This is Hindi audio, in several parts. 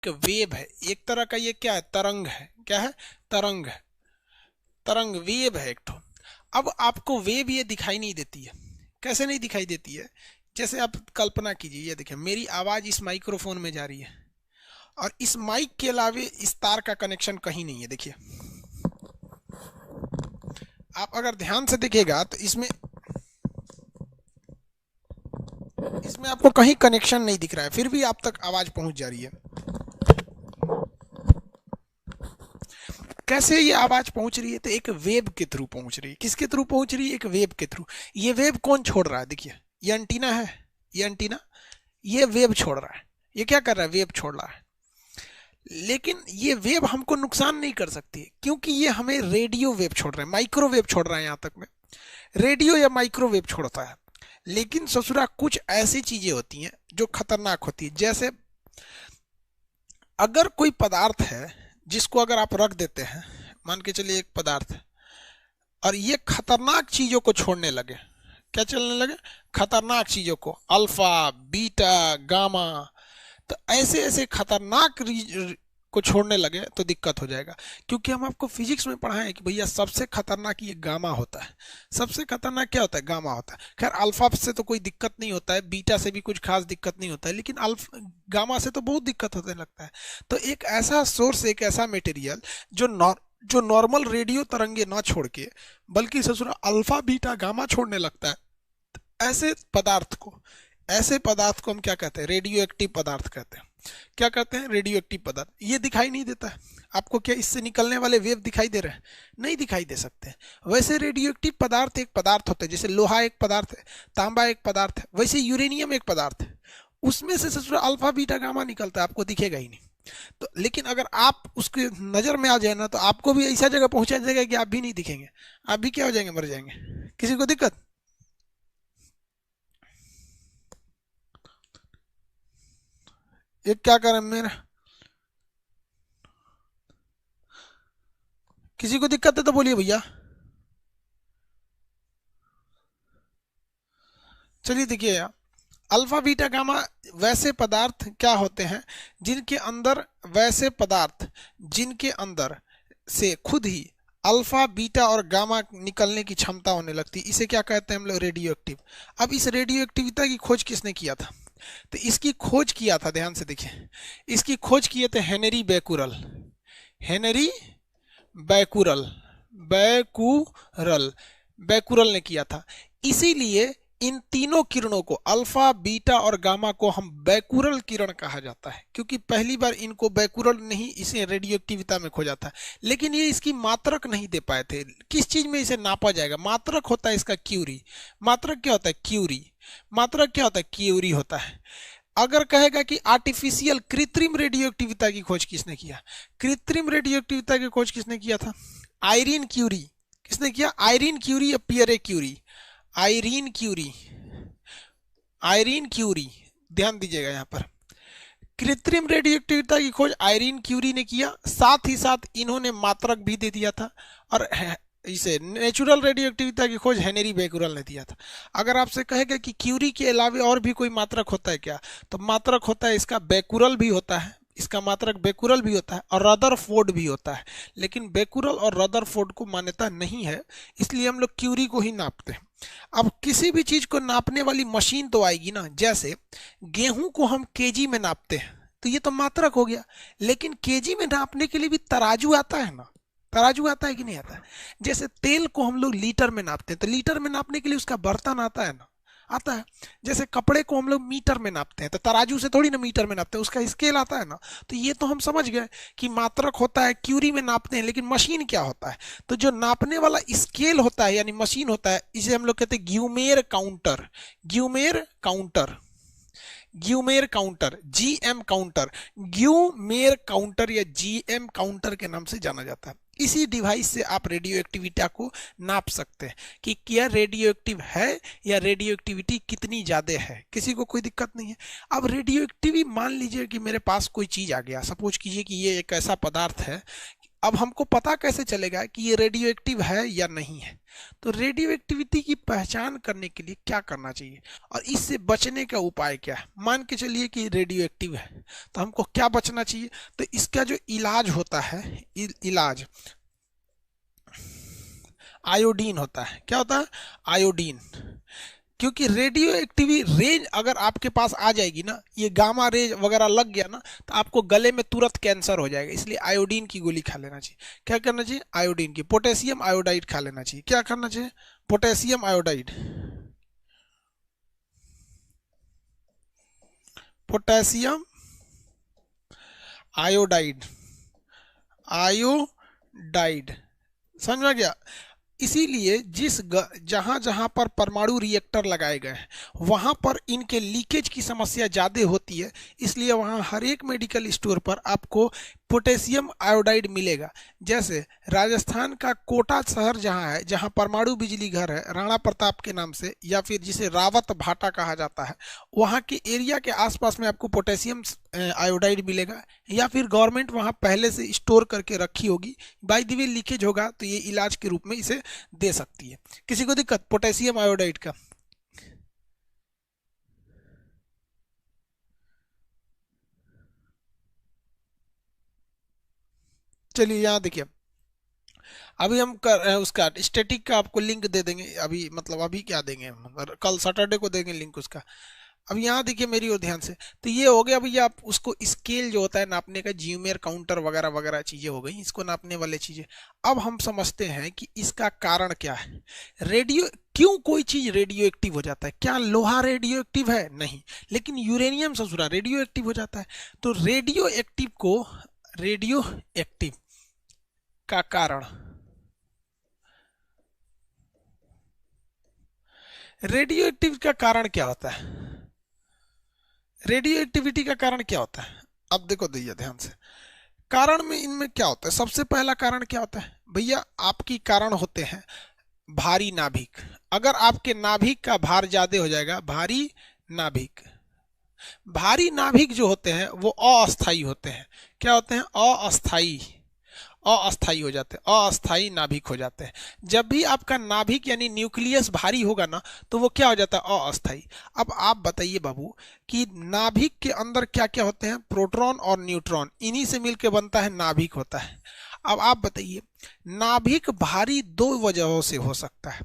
एक वेव है, एक तरह का ये क्या है, तरंग है। क्या है? तरंग है, तरंग वेव है एक ठो। अब आपको वेव ये दिखाई नहीं देती है। कैसे नहीं दिखाई देती है? जैसे आप कल्पना कीजिए, ये देखिए मेरी आवाज इस माइक्रोफोन में जा रही है और इस माइक के अलावे इस तार का कनेक्शन कहीं नहीं है। देखिए आप अगर ध्यान से देखिएगा तो इसमें आपको कहीं कनेक्शन नहीं दिख रहा है, फिर भी आप तक आवाज पहुंच जा रही है। कैसे ये आवाज पहुंच रही है? तो एक वेव के थ्रू पहुंच रही है। किसके थ्रू पहुंच रही है? एक वेव के थ्रू। ये वेव कौन छोड़ रहा है? देखिए ये एंटीना है, ये एंटीना, ये वेव छोड़ रहा है। ये क्या कर रहा है? वेव छोड़ रहा है। लेकिन ये वेव हमको नुकसान नहीं कर सकती है, क्योंकि ये हमें रेडियो वेव छोड़ रहे हैं, माइक्रोवेव छोड़ रहा है। यहां तक में रेडियो या माइक्रोवेव छोड़ता है। लेकिन ससुरा कुछ ऐसी चीजें होती हैं जो खतरनाक होती है। जैसे अगर कोई पदार्थ है जिसको अगर आप रख देते हैं, मान के चलिए एक पदार्थ है, और ये खतरनाक चीजों को छोड़ने लगे। क्या चलने लगे? खतरनाक चीजों को, अल्फा, बीटा, गामा। तो ऐसे ऐसे खतरनाक को छोड़ने लगे तो दिक्कत हो जाएगा। क्योंकि हम आपको फिजिक्स में पढ़ाएं कि भैया सबसे खतरनाक ये गामा होता है। सबसे खतरनाक क्या होता है? गामा होता है। खैर अल्फा से तो कोई दिक्कत नहीं होता है, बीटा से भी कुछ खास दिक्कत नहीं होता है, लेकिन गामा से तो बहुत दिक्कत होने लगता है। तो एक ऐसा सोर्स, एक ऐसा मटेरियल जो नॉर्मल रेडियो तरंगे ना छोड़ के बल्कि ससुरा अल्फा, बीटा, गामा छोड़ने लगता है, ऐसे पदार्थ को हम क्या कहते हैं? रेडियो एक्टिव पदार्थ कहते हैं। क्या कहते हैं? रेडियो एक्टिव पदार्थ। ये दिखाई नहीं देता है आपको। क्या इससे निकलने वाले वेव दिखाई दे रहे हैं? नहीं दिखाई दे सकते। वैसे रेडियो एक्टिव पदार्थ एक पदार्थ होता है, जैसे लोहा एक पदार्थ है, तांबा एक पदार्थ है, वैसे यूरेनियम एक पदार्थ है। उसमें से ससुरा अल्फा, बीटा, गामा निकलता है, आपको दिखेगा ही नहीं। तो लेकिन अगर आप उसके नजर में आ जाए ना, तो आपको भी ऐसा जगह पहुंचा जाएगा कि आप भी नहीं दिखेंगे, आप भी क्या हो जाएंगे? मर जाएंगे। किसी को दिक्कत? ये क्या करें मेरा? किसी को दिक्कत है तो बोलिए भैया। चलिए देखिए, अल्फा, बीटा, गामा वैसे पदार्थ क्या होते हैं जिनके अंदर से खुद ही अल्फा, बीटा और गामा निकलने की क्षमता होने लगती है। इसे क्या कहते हैं हम लोग? Radio active. अब इस रेडियो एक्टिविटी की खोज किसने किया था? तो इसकी खोज किया था, ध्यान से देखिए, इसकी खोज किए थे Henry Becquerel. Henry Becquerel Becquerel Becquerel ने किया था। इसीलिए इन तीनों किरणों को, अल्फा, बीटा और गामा को, हम बैकुरल किरण कहा जाता है, क्योंकि पहली बार इनको बैकुरल ने ही इसे रेडियोएक्टिविटी में खोजा था। लेकिन ये इसकी मात्रक नहीं दे पाए थे। किस चीज में इसे नापा जाएगा? मात्रक होता है इसका क्यूरी। मात्रक क्या होता है? क्यूरी। मात्रक क्या होता है? क्यूरी होता है। अगर कहेगा कि आर्टिफिशियल, कृत्रिम रेडियोएक्टिविटी की खोज किसने किया? कृत्रिम रेडियोएक्टिविटी की खोज किसने किया था? Irene Curie. किसने किया? आयरीन क्यूरी या Pierre Curie? Irene Curie. Irene Curie, ध्यान दीजिएगा यहां पर। कृत्रिम रेडियोएक्टिविटी की खोज आयरीन क्यूरी ने किया, साथ ही साथ इन्होंने मात्रक भी दे दिया था। और इसे नेचुरल रेडियोएक्टिविटी की खोज हेनरी बैकुरल ने दिया था। अगर आपसे कहेगा कि क्यूरी के अलावा और भी कोई मात्रक होता है क्या, तो मात्रक होता है इसका बैकुरल भी होता है, इसका मात्रक बैकुरल भी होता है और रदरफोर्ड भी होता है। लेकिन बैकुरल और रदरफोर्ड को मान्यता नहीं है, इसलिए हम लोग क्यूरी को ही नापते हैं। अब किसी भी चीज को नापने वाली मशीन तो आएगी ना। जैसे गेहूं को हम केजी में नापते हैं, तो ये तो मात्रक हो गया। लेकिन केजी में नापने के लिए भी तराजू आता है ना। तराजू आता है कि नहीं आता? जैसे तेल को हम लोग लीटर में नापते हैं, तो लीटर में नापने के लिए उसका बर्तन आता है ना। आता है। जैसे कपड़े को हम लोग मीटर में नापते हैं, तो तराजू से थोड़ी ना मीटर में नापते हैं, उसका स्केल आता है ना। तो ये तो हम समझ गए कि मात्रक होता है, क्यूरी में नापते हैं। लेकिन मशीन क्या होता है? तो जो नापने वाला स्केल होता है यानी मशीन होता है, इसे हम लोग कहते हैं ग्यूमेर काउंटर। ग्यूमेर काउंटर, ग्यूमेर काउंटर, जीएम काउंटर, ग्यूमेर काउंटर या जीएम काउंटर के नाम से जाना जाता है। इसी डिवाइस से आप रेडियो एक्टिविटी को नाप सकते हैं कि क्या रेडियो एक्टिव है या रेडियो एक्टिविटी कितनी ज्यादा है। किसी को कोई दिक्कत नहीं है। अब रेडियो एक्टिविटी, मान लीजिए कि मेरे पास कोई चीज आ गया, सपोज कीजिए कि ये एक ऐसा पदार्थ है, अब हमको पता कैसे चलेगा कि ये रेडियो एक्टिव है या नहीं है? तो रेडियो एक्टिविटी की पहचान करने के लिए क्या करना चाहिए और इससे बचने का उपाय क्या है? मान के चलिए कि रेडियो एक्टिव है, तो हमको क्या बचना चाहिए? तो इसका जो इलाज होता है, इलाज आयोडीन होता है। क्या होता है? आयोडीन। क्योंकि रेडियो एक्टिव रेंज अगर आपके पास आ जाएगी ना, ये गामा रेज वगैरह लग गया ना, तो आपको गले में तुरंत कैंसर हो जाएगा। इसलिए आयोडीन की गोली खा लेना चाहिए। क्या करना चाहिए? आयोडीन की, पोटेशियम आयोडाइड खा लेना चाहिए। क्या करना चाहिए? Potassium iodide, potassium iodide, iodide. समझ में गया? इसीलिए जहां जहां पर परमाणु रिएक्टर लगाए गए हैं वहां पर इनके लीकेज की समस्या ज्यादा होती है। इसलिए वहां हर एक मेडिकल स्टोर पर आपको पोटेशियम आयोडाइड मिलेगा। जैसे राजस्थान का कोटा शहर जहां है, जहां परमाणु बिजली घर है राणा प्रताप के नाम से, या फिर जिसे रावत भाटा कहा जाता है, वहां के एरिया के आसपास में आपको पोटेशियम आयोडाइड मिलेगा, या फिर गवर्नमेंट वहां पहले से स्टोर करके रखी होगी। बाय द वे लीकेज होगा तो ये इलाज के रूप में इसे दे सकती है। किसी को दिक्कत पोटेशियम आयोडाइड का? चलिए यहाँ देखिए, अभी हम कर रहे हैं उसका स्टैटिक का, आपको लिंक दे देंगे अभी, मतलब अभी क्या देंगे, कल सैटरडे को देंगे लिंक उसका। अब यहाँ देखिए मेरी ओर ध्यान से, तो ये हो गया भैया। आप उसको स्केल जो होता है नापने का, जियोमेर काउंटर वगैरह वगैरह चीजें हो गई, इसको नापने वाले चीजें। अब हम समझते हैं कि इसका कारण क्या है। रेडियो क्यों कोई चीज रेडियो एक्टिव हो जाता है? क्या लोहा रेडियो एक्टिव है? नहीं, लेकिन यूरेनियम ससुरा रेडियो एक्टिव हो जाता है। तो रेडियो एक्टिव को, रेडियो एक्टिव का कारण, रेडियो एक्टिव का कारण क्या होता है? रेडियो एक्टिविटी का कारण क्या होता है? अब देखो भैया ध्यान से, कारण में इनमें क्या होता है? सबसे पहला कारण क्या होता है भैया? आपकी कारण होते हैं भारी नाभिक। अगर आपके नाभिक का भार ज्यादा हो जाएगा, भारी नाभिक, भारी नाभिक जो होते हैं वो अस्थाई होते हैं। क्या होते हैं? अस्थाई, अस्थाई हो जाते हैं, अस्थाई नाभिक हो जाते हैं। जब भी आपका नाभिक यानी न्यूक्लियस भारी होगा ना, तो वो क्या हो जाता है? अस्थाई। अब आप बताइए बाबू कि नाभिक के अंदर क्या क्या होते हैं? प्रोटॉन और न्यूट्रॉन, इन्हीं से मिलकर बनता है नाभिक होता है। अब आप बताइए, नाभिक भारी दो वजहों से हो सकता है।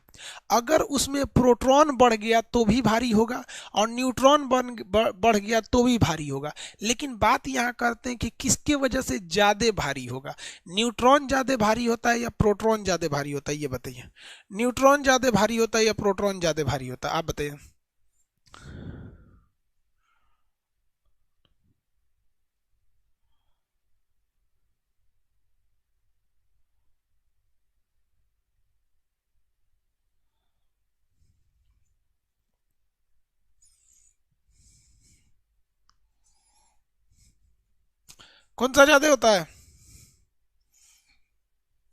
अगर उसमें प्रोटॉन बढ़ गया तो भी भारी होगा, और न्यूट्रॉन बढ़ गया तो भी भारी होगा। लेकिन बात यहाँ करते हैं कि किसके वजह से ज्यादा भारी होगा? न्यूट्रॉन ज्यादा भारी होता है या प्रोटॉन ज्यादा भारी होता है? ये बताइए, न्यूट्रॉन ज्यादा भारी होता है या प्रोटॉन ज्यादा भारी होता है? आप बताइए। कौन सा ज्यादा होता है?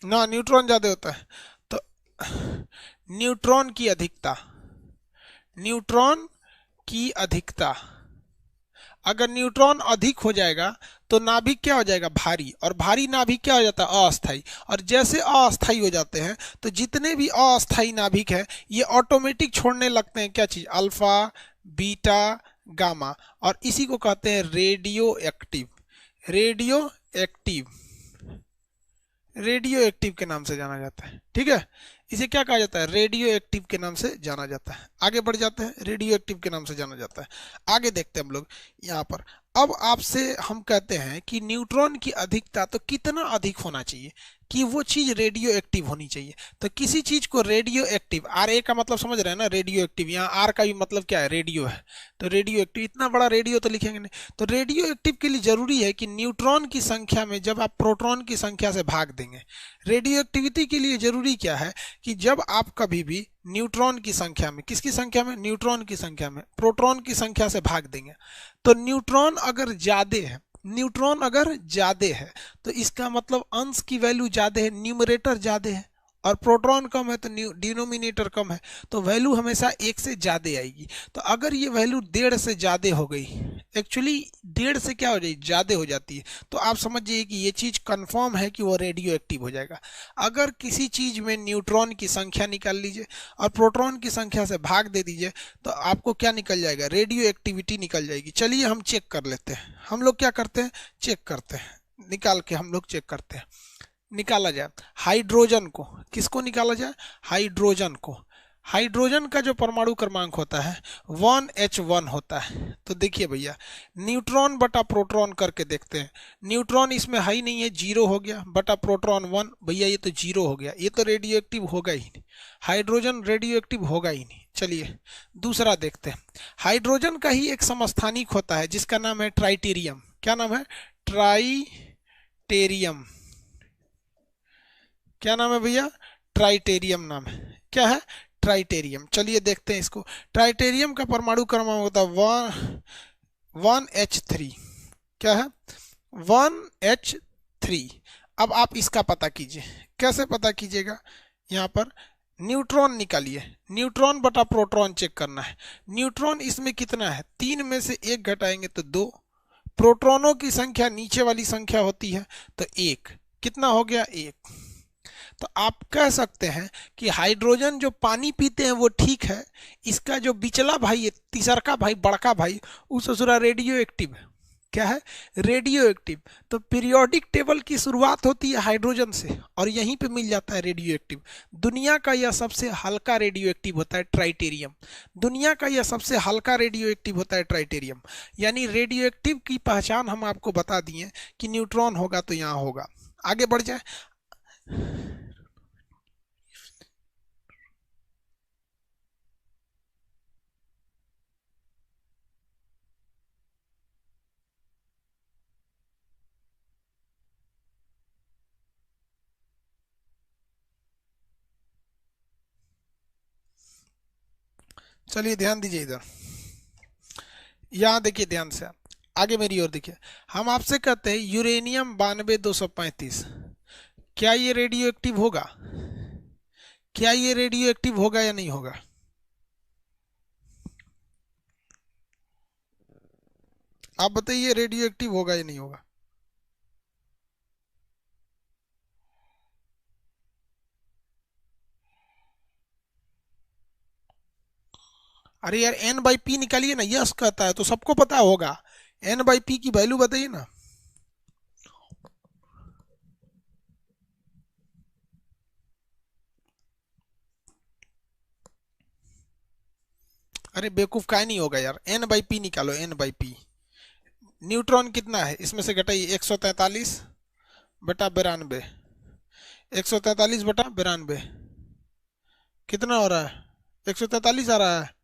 ना, न्यूट्रॉन ज्यादा होता है। तो न्यूट्रॉन की अधिकता, न्यूट्रॉन की अधिकता, अगर न्यूट्रॉन अधिक हो जाएगा तो नाभिक क्या हो जाएगा? भारी। और भारी नाभिक क्या हो जाता है? अस्थाई। और जैसे अस्थाई हो जाते हैं तो जितने भी अस्थाई नाभिक है ये ऑटोमेटिक छोड़ने लगते हैं क्या चीज? Alpha, beta, gamma. और इसी को कहते हैं radio active. Radio active, radio active के नाम से जाना जाता है। ठीक है, इसे क्या कहा जाता है? रेडियो एक्टिव के नाम से जाना जाता है। आगे बढ़ जाते हैं, रेडियो एक्टिव के नाम से जाना जाता है। आगे देखते हैं हम लोग यहाँ पर। अब आपसे हम कहते हैं कि न्यूट्रॉन की अधिकता तो कितना अधिक होना चाहिए कि वो चीज रेडियो एक्टिव होनी चाहिए? तो किसी चीज को रेडियो एक्टिव, आर ए का मतलब समझ रहे हैं ना, रेडियो एक्टिव। यहाँ आर का भी मतलब क्या है? रेडियो है। तो रेडियो एक्टिव, इतना बड़ा रेडियो तो लिखेंगे नहीं। तो रेडियो एक्टिव के लिए जरूरी है कि न्यूट्रॉन की संख्या में जब आप प्रोटॉन की संख्या से भाग देंगे, रेडियो एक्टिविटी के लिए जरूरी क्या है कि जब आप कभी भी न्यूट्रॉन की संख्या में, किसकी संख्या में? न्यूट्रॉन की संख्या में प्रोटॉन की संख्या से भाग देंगे, तो न्यूट्रॉन अगर ज्यादा है, न्यूट्रॉन अगर ज्यादा है तो इसका मतलब अंश की वैल्यू ज्यादा है, न्यूमरेटर ज्यादा है, और प्रोटॉन कम है तो डिनोमिनेटर कम है, तो वैल्यू हमेशा 1 से ज़्यादा आएगी। तो अगर ये वैल्यू 1.5 से ज़्यादा हो गई, एक्चुअली 1.5 से क्या हो जाएगी, ज़्यादा हो जाती है, तो आप समझ जाइए कि ये चीज़ कंफर्म है कि वो रेडियो एक्टिव हो जाएगा। अगर किसी चीज़ में न्यूट्रॉन की संख्या निकाल लीजिए और प्रोटॉन की संख्या से भाग दे दीजिए, तो आपको क्या निकल जाएगा, रेडियो एक्टिविटी निकल जाएगी। चलिए हम चेक कर लेते हैं। हम लोग क्या करते हैं, चेक करते हैं, निकाल के हम लोग चेक करते हैं। निकाला जाए हाइड्रोजन को, किसको निकाला जाए, हाइड्रोजन को। हाइड्रोजन का जो परमाणु क्रमांक होता है 1H1 होता है। तो देखिए भैया, न्यूट्रॉन बटा प्रोटॉन करके देखते हैं। न्यूट्रॉन इसमें है ही नहीं है, 0 हो गया, बटा प्रोटॉन 1, भैया ये तो 0 हो गया, ये तो रेडियो एक्टिव होगा ही नहीं, हाइड्रोजन रेडियो एक्टिव होगा ही नहीं। चलिए दूसरा देखते हैं। हाइड्रोजन का ही एक समस्थानिक होता है जिसका नाम है ट्राइटेरियम। क्या नाम है, ट्राइटेरियम। क्या नाम है भैया, ट्राइटेरियम नाम है। क्या है, ट्राइटेरियम। चलिए देखते हैं इसको। ट्राइटेरियम का परमाणु क्रमांक होता है 1H3। क्या है, 1H3। अब आप इसका पता कीजिए। कैसे पता कीजिएगा, यहाँ पर न्यूट्रॉन निकालिए, न्यूट्रॉन बटा प्रोटॉन चेक करना है। न्यूट्रॉन इसमें कितना है, 3 में से 1 घटाएंगे तो 2। प्रोटॉनों की संख्या नीचे वाली संख्या होती है तो 1, कितना हो गया, 1। तो आप कह सकते हैं कि हाइड्रोजन जो पानी पीते हैं वो ठीक है, इसका जो बिचला भाई है, तीसरा भाई, बड़का भाई, वो ससुरा रेडियो एक्टिव है। क्या है, रेडियो एक्टिव। तो पीरियोडिक टेबल की शुरुआत होती है हाइड्रोजन से और यहीं पे मिल जाता है रेडियो एक्टिव। दुनिया का यह सबसे हल्का रेडियो एक्टिव होता है ट्राइटेरियम। दुनिया का यह सबसे हल्का रेडियो एक्टिव होता है ट्राइटेरियम। यानी रेडियो एक्टिव की पहचान हम आपको बता दिए कि न्यूट्रॉन होगा तो यहाँ होगा। आगे बढ़ जाए। चलिए ध्यान दीजिए इधर, यहाँ देखिए ध्यान से, आगे मेरी ओर देखिए। हम आपसे कहते हैं यूरेनियम 92-235, क्या ये रेडियो एक्टिव होगा, क्या ये रेडियो एक्टिव होगा या नहीं होगा, आप बताइए रेडियो एक्टिव होगा या नहीं होगा। अरे यार N/P निकालिए ना, यस कहता है तो सबको पता होगा। N/P की वैल्यू बताइए ना। अरे बेवकूफ का नहीं होगा यार, N/P निकालो, N/P। न्यूट्रॉन कितना है इसमें से घटाइए, 143 बटा 92, 143 बटा 92 कितना हो रहा है, 143 आ रहा है।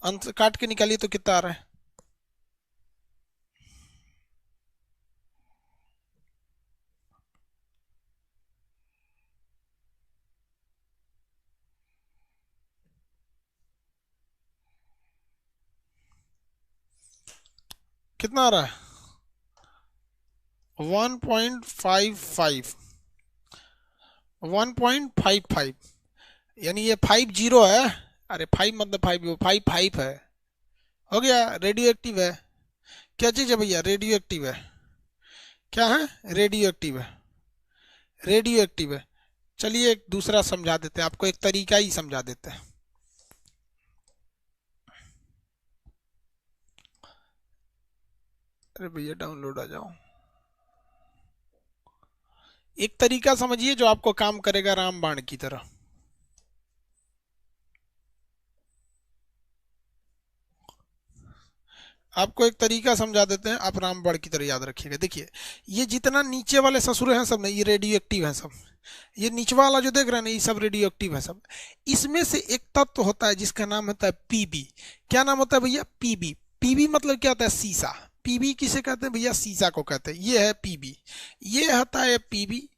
अंत काट के निकालिए तो कितना आ रहा है, कितना आ रहा है, 1.55, 1.55। यानी ये 50 है। अरे 5 मतलब 5, 5 है, हो गया, रेडियो एक्टिव है। क्या चीज़ है भैया, रेडियो एक्टिव है। क्या है, रेडियो एक्टिव है, रेडियो एक्टिव है। चलिए एक दूसरा समझा देते हैं आपको, एक तरीका ही समझा देते हैं। अरे भैया डाउनलोड आ जाओ। एक तरीका समझिए जो आपको काम करेगा रामबाण की तरह। आपको एक तरीका समझा देते हैं, आप रामबाण की तरह याद रखिएगा। देखिए ये जितना नीचे वाले ससुरे हैं सब, नहीं ये रेडियो एक्टिव है सब। ये नीचवा वाला जो देख रहे हैं ना, ये सब रेडियो एक्टिव है सब। इसमें से एक तत्व होता है जिसका नाम होता है पीबी। क्या नाम होता है भैया, पीबी। पीबी मतलब क्या होता है, सीसा। पीबी किसे कहते हैं भैया, सीसा को कहते हैं। ये है पीबी, ये होता है पीबी,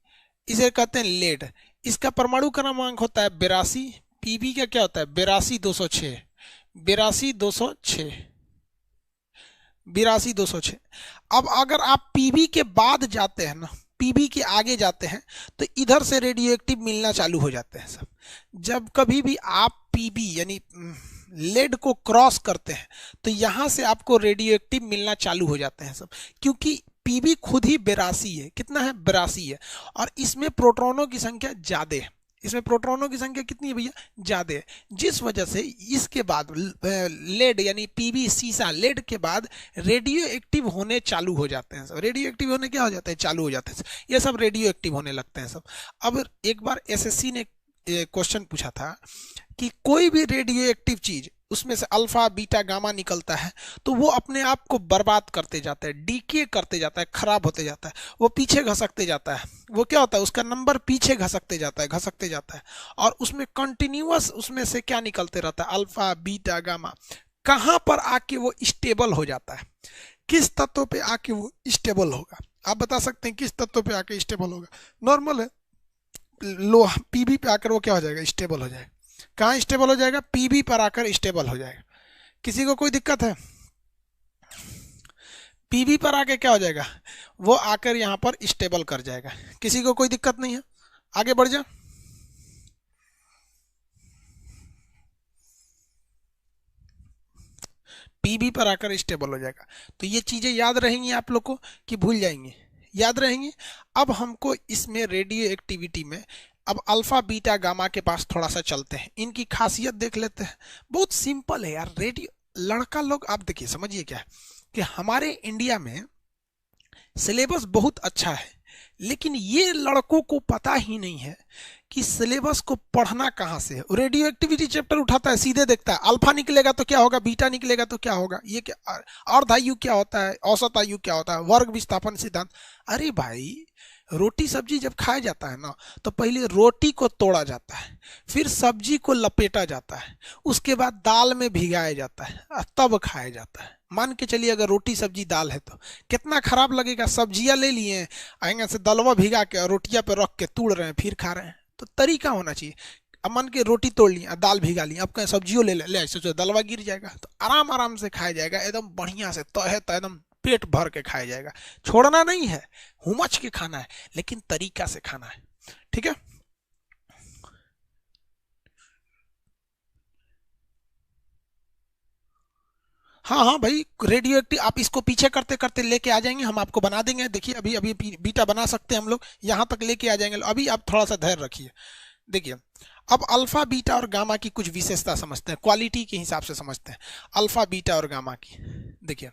इसे कहते हैं लेड। इसका परमाणु क्रमांक होता है 82। पीबी का क्या होता है, 82-206, 82-206, 82-206। अब अगर आप पीबी के बाद जाते हैं ना, पीबी के आगे जाते हैं तो इधर से रेडियो एक्टिव मिलना चालू हो जाते हैं सब। जब कभी भी आप पीबी यानी लेड को क्रॉस करते हैं तो यहां से आपको रेडियो एक्टिव मिलना चालू हो जाते हैं सब, क्योंकि पीबी खुद ही 82 है। कितना है? 82 है। और इसमें प्रोटॉनों की संख्या ज्यादा है। इसमें प्रोटॉनों की संख्या कितनी है भैया? ज्यादा है। जिस वजह से इसके बाद लेड यानी पीबी सीसा लेड के बाद रेडियो एक्टिव होने चालू हो जाते हैं सब। रेडियो एक्टिव होने क्या हो जाते हैं? चालू हो जाते हैं। ये सब रेडियो एक्टिव होने लगते हैं सब। अब एक बार एसएससी ने क्वेश्चन पूछा था कि कोई भी रेडियो एक्टिव चीज उसमें से अल्फा बीटा गामा निकलता है तो वो अपने आप को बर्बाद करते जाता है, डीके करते जाता है, खराब होते जाता है, वो पीछे घसकते जाता है। वो क्या होता है? उसका नंबर पीछे घसकते जाता है, घसकते जाता है। और उसमें कंटिन्यूअस उसमें से क्या निकलते रहता है? Alpha beta gamma. कहां पर आके वो स्टेबल हो जाता है? किस तत्व पे आके वो स्टेबल होगा? आप बता सकते हैं किस तत्व पे आके स्टेबल होगा? नॉर्मल है, लो पीबी पे आकर वो क्या हो जाएगा? स्टेबल हो जाएगा। कहाँ स्टेबल हो जाएगा? पीबी पर आकर स्टेबल हो जाएगा। किसी को कोई दिक्कत है? पीबी पर आके क्या हो जाएगा? वो आकर यहां पर स्टेबल कर जाएगा। किसी को कोई दिक्कत नहीं है? आगे बढ़ जा। पीबी पर आकर स्टेबल हो जाएगा। तो ये चीजें याद रहेंगी आप लोग को कि भूल जाएंगे? याद रहेंगे। अब हमको इसमें रेडियो एक्टिविटी में अब अल्फा बीटा गामा के पास थोड़ा सा चलते हैं, इनकी खासियत देख लेते हैं। बहुत सिंपल है यार। रेडियो लड़का लोग आप देखिए, समझिए क्या है कि हमारे इंडिया में सिलेबस बहुत अच्छा है, लेकिन ये लड़कों को पता ही नहीं है कि सिलेबस को पढ़ना कहाँ से है। रेडियो एक्टिविटी चैप्टर उठाता है, सीधे देखता है अल्फा निकलेगा तो क्या होगा, बीटा निकलेगा तो क्या होगा, ये क्या अर्धायु क्या होता है, औसत आयु क्या होता है, वर्ग विस्थापन सिद्धांत। अरे भाई, रोटी सब्जी जब खाया जाता है ना तो पहले रोटी को तोड़ा जाता है, फिर सब्जी को लपेटा जाता है, उसके बाद दाल में भिगाया जाता है और तब खाया जाता है। मान के चलिए अगर रोटी सब्जी दाल है तो कितना खराब लगेगा। सब्जियां ले लिए, आएंगे से दलवा भिगा के और रोटियां पे रख के तोड़ रहे हैं फिर खा रहे हैं। तो तरीका होना चाहिए। अब मान के रोटी तोड़ ली, दाल भिगा ली, अब कहीं सब्जियों ले ऐसे दलवा गिर जाएगा तो आराम आराम से खाया जाएगा, एकदम बढ़िया से तहे तो एकदम पेट भर के खाया जाएगा। छोड़ना नहीं है, हुमच के खाना है, लेकिन तरीका से खाना है। ठीक है? हाँ हाँ भाई, रेडियो एक्टिव आप इसको पीछे करते करते लेके आ जाएंगे, हम आपको बना देंगे। देखिए अभी अभी बीटा बना सकते हैं हम लोग, यहां तक लेके आ जाएंगे। अभी आप थोड़ा सा धैर्य रखिए। देखिए अब अल्फा बीटा और गामा की कुछ विशेषता समझते हैं, क्वालिटी के हिसाब से समझते हैं अल्फा बीटा और गामा की। देखिए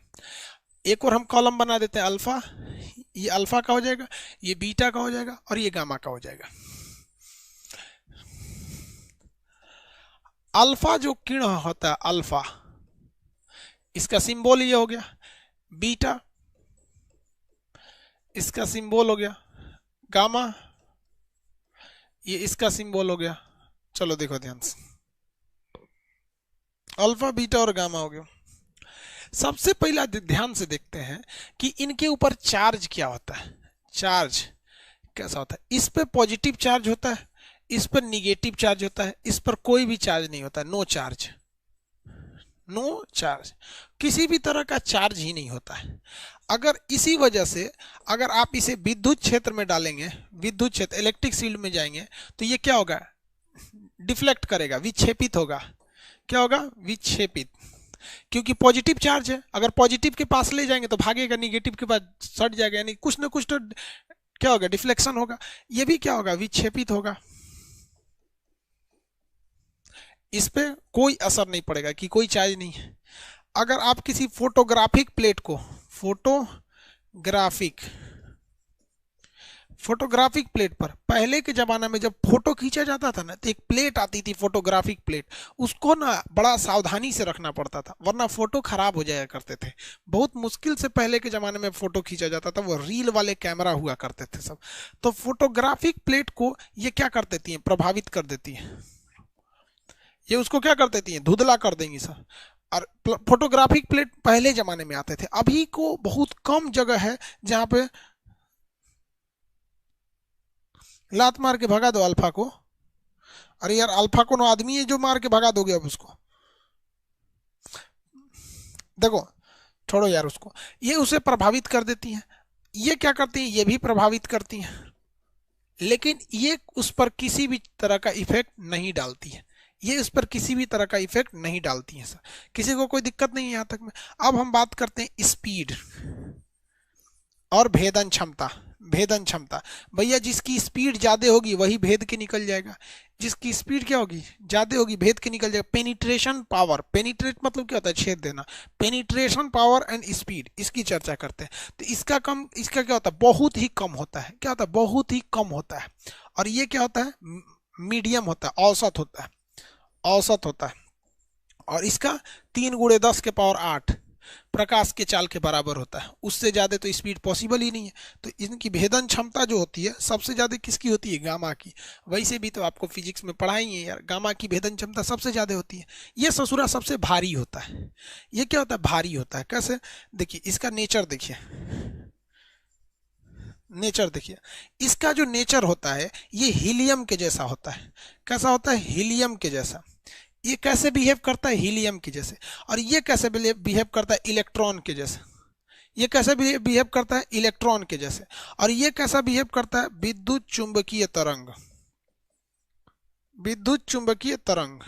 एक और हम कॉलम बना देते हैं अल्फा, ये अल्फा का हो जाएगा, ये बीटा का हो जाएगा और ये गामा का हो जाएगा। अल्फा जो किरण होता है अल्फा, इसका सिंबल ये हो गया। बीटा इसका सिंबल हो गया। गामा ये इसका सिंबल हो गया। चलो देखो ध्यान से, अल्फा बीटा और गामा हो गया। सबसे पहला ध्यान से देखते हैं कि इनके ऊपर चार्ज क्या होता है। चार्ज कैसा होता है? इस पर पॉजिटिव चार्ज होता है, इस पर निगेटिव चार्ज होता है, इस पर कोई भी चार्ज नहीं होता। नो चार्ज, नो चार्ज, किसी भी तरह का चार्ज ही नहीं होता है। अगर इसी वजह से अगर आप इसे विद्युत क्षेत्र में डालेंगे, विद्युत क्षेत्र इलेक्ट्रिक फील्ड में जाएंगे तो ये क्या होगा? डिफ्लेक्ट करेगा, विक्षेपित होगा। क्या होगा? विक्षेपित, क्योंकि पॉजिटिव चार्ज है। अगर पॉजिटिव के पास ले जाएंगे तो भागेगा, निगेटिव के पास सट जाएगा, यानी कुछ ना कुछ तो क्या होगा? डिफ्लेक्शन होगा। ये भी क्या होगा? विक्षेपित होगा। इस पे कोई असर नहीं पड़ेगा कि कोई चार्ज नहीं है। अगर आप किसी फोटोग्राफिक प्लेट को, फोटोग्राफिक प्लेट पर पहले के जमाना में जब फोटो खींचा जाता था ना तो एक प्लेट आती थी फोटोग्राफिक प्लेट, उसको ना बड़ा सावधानी से रखना पड़ता था वरना फोटो खराब हो जाया करते थे। बहुत मुश्किल से पहले के जमाने में फोटो खींचा जाता था, वो रील वाले कैमरा हुआ करते थे सब। तो फोटोग्राफिक प्लेट को ये क्या कर देती है? प्रभावित कर देती है। ये उसको क्या कर देती है? धुंधला कर देंगी सर। और फोटोग्राफिक प्लेट पहले जमाने में आते थे, अभी को बहुत कम जगह है जहां पे लात मार के भगा दो अल्फा को। अरे यार अल्फा को ना आदमी है जो मार के भगा दोगे अब उसको। देखो छोड़ो यार उसको, ये उसे प्रभावित कर देती है। ये क्या करती हैं, ये भी प्रभावित करती हैं, लेकिन ये उस पर किसी भी तरह का इफेक्ट नहीं डालती है, ये उस पर किसी भी तरह का इफेक्ट नहीं डालती है सर, किसी को कोई दिक्कत नहीं है यहाँ तक में। अब हम बात करते हैं स्पीड और भेदन क्षमता। भेदन क्षमता, भैया जिसकी स्पीड ज्यादा होगी वही भेद के निकल जाएगा, जिसकी स्पीड क्या होगी, ज्यादा होगी, भेद के निकल जाएगा। पेनिट्रेशन पावर, पेनिट्रेट मतलब क्या होता है, छेद देना। पेनिट्रेशन पावर एंड स्पीड, इसकी चर्चा करते हैं। तो इसका क्या होता है, बहुत ही कम होता है। क्या होता है, बहुत ही कम होता है। और ये क्या होता है, मीडियम होता है, औसत होता है, औसत होता है। और इसका 3 × 10⁸ प्रकाश के चाल के बराबर होता है, उससे ज्यादा तो स्पीड पॉसिबल ही नहीं है। तो इनकी भेदन क्षमता जो होती है सबसे ज्यादा किसकी होती है, गामा की। वैसे भी तो आपको फिजिक्स में पढ़ाई है यार, गामा की भेदन क्षमता सबसे ज्यादा होती है। ये ससुरा सबसे भारी होता है। ये क्या होता है, भारी होता है। कैसे, देखिए इसका नेचर देखिए, नेचर देखिए, इसका जो नेचर होता है ये हीलियम के जैसा होता है। कैसा होता है, हीलियम के जैसा। ये कैसे बिहेव करता है, हीलियम के जैसे। और ये कैसे बिहेव करता है, इलेक्ट्रॉन के जैसे। ये कैसे बिहेव करता है, इलेक्ट्रॉन के जैसे। और ये कैसा बिहेव करता है, विद्युत चुंबकीय तरंग। विद्युत चुंबकीय तरंग,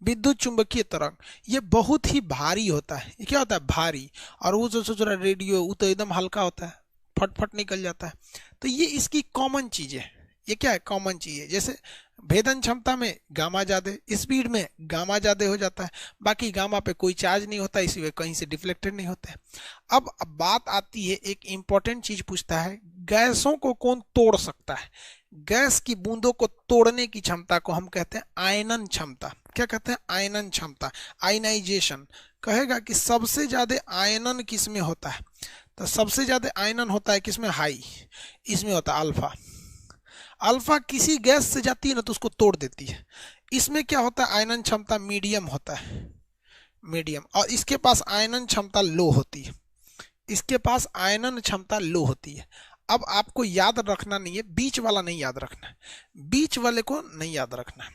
विद्युत चुंबकीय तरंग। ये बहुत ही भारी होता है। ये क्या होता है, भारी। और वो जो सोच रहा रेडियो, वो तो एकदम हल्का होता है, फटफट निकल जाता है। तो ये इसकी कॉमन चीज है। ये क्या है, कॉमन चीज है। जैसे भेदन क्षमता में गामा ज्यादा, स्पीड में गामा ज्यादा हो जाता है। बाकी गामा पे कोई चार्ज नहीं होता, इसी कहीं से डिफ्लेक्टेड नहीं होते। अब बात आती है, एक इंपॉर्टेंट चीज पूछता है, गैसों को कौन तोड़ सकता है। गैस की बूंदों को तोड़ने की क्षमता को हम कहते हैं आयनन क्षमता। क्या कहते हैं, आयनन क्षमता, आयनाइजेशन। कहेगा कि सबसे ज्यादा आयनन किस में होता है, तो सबसे ज्यादा आयनन होता है किसमें, हाई, इसमें होता है अल्फा। अल्फा किसी गैस से जाती है ना तो उसको तोड़ देती है। इसमें क्या होता है, आयनन क्षमता मीडियम होता है, मीडियम। और इसके पास आयनन क्षमता लो होती है, इसके पास आयनन क्षमता लो होती है। अब आपको याद रखना नहीं है, बीच वाला नहीं याद रखना है, बीच वाले को नहीं याद रखना है।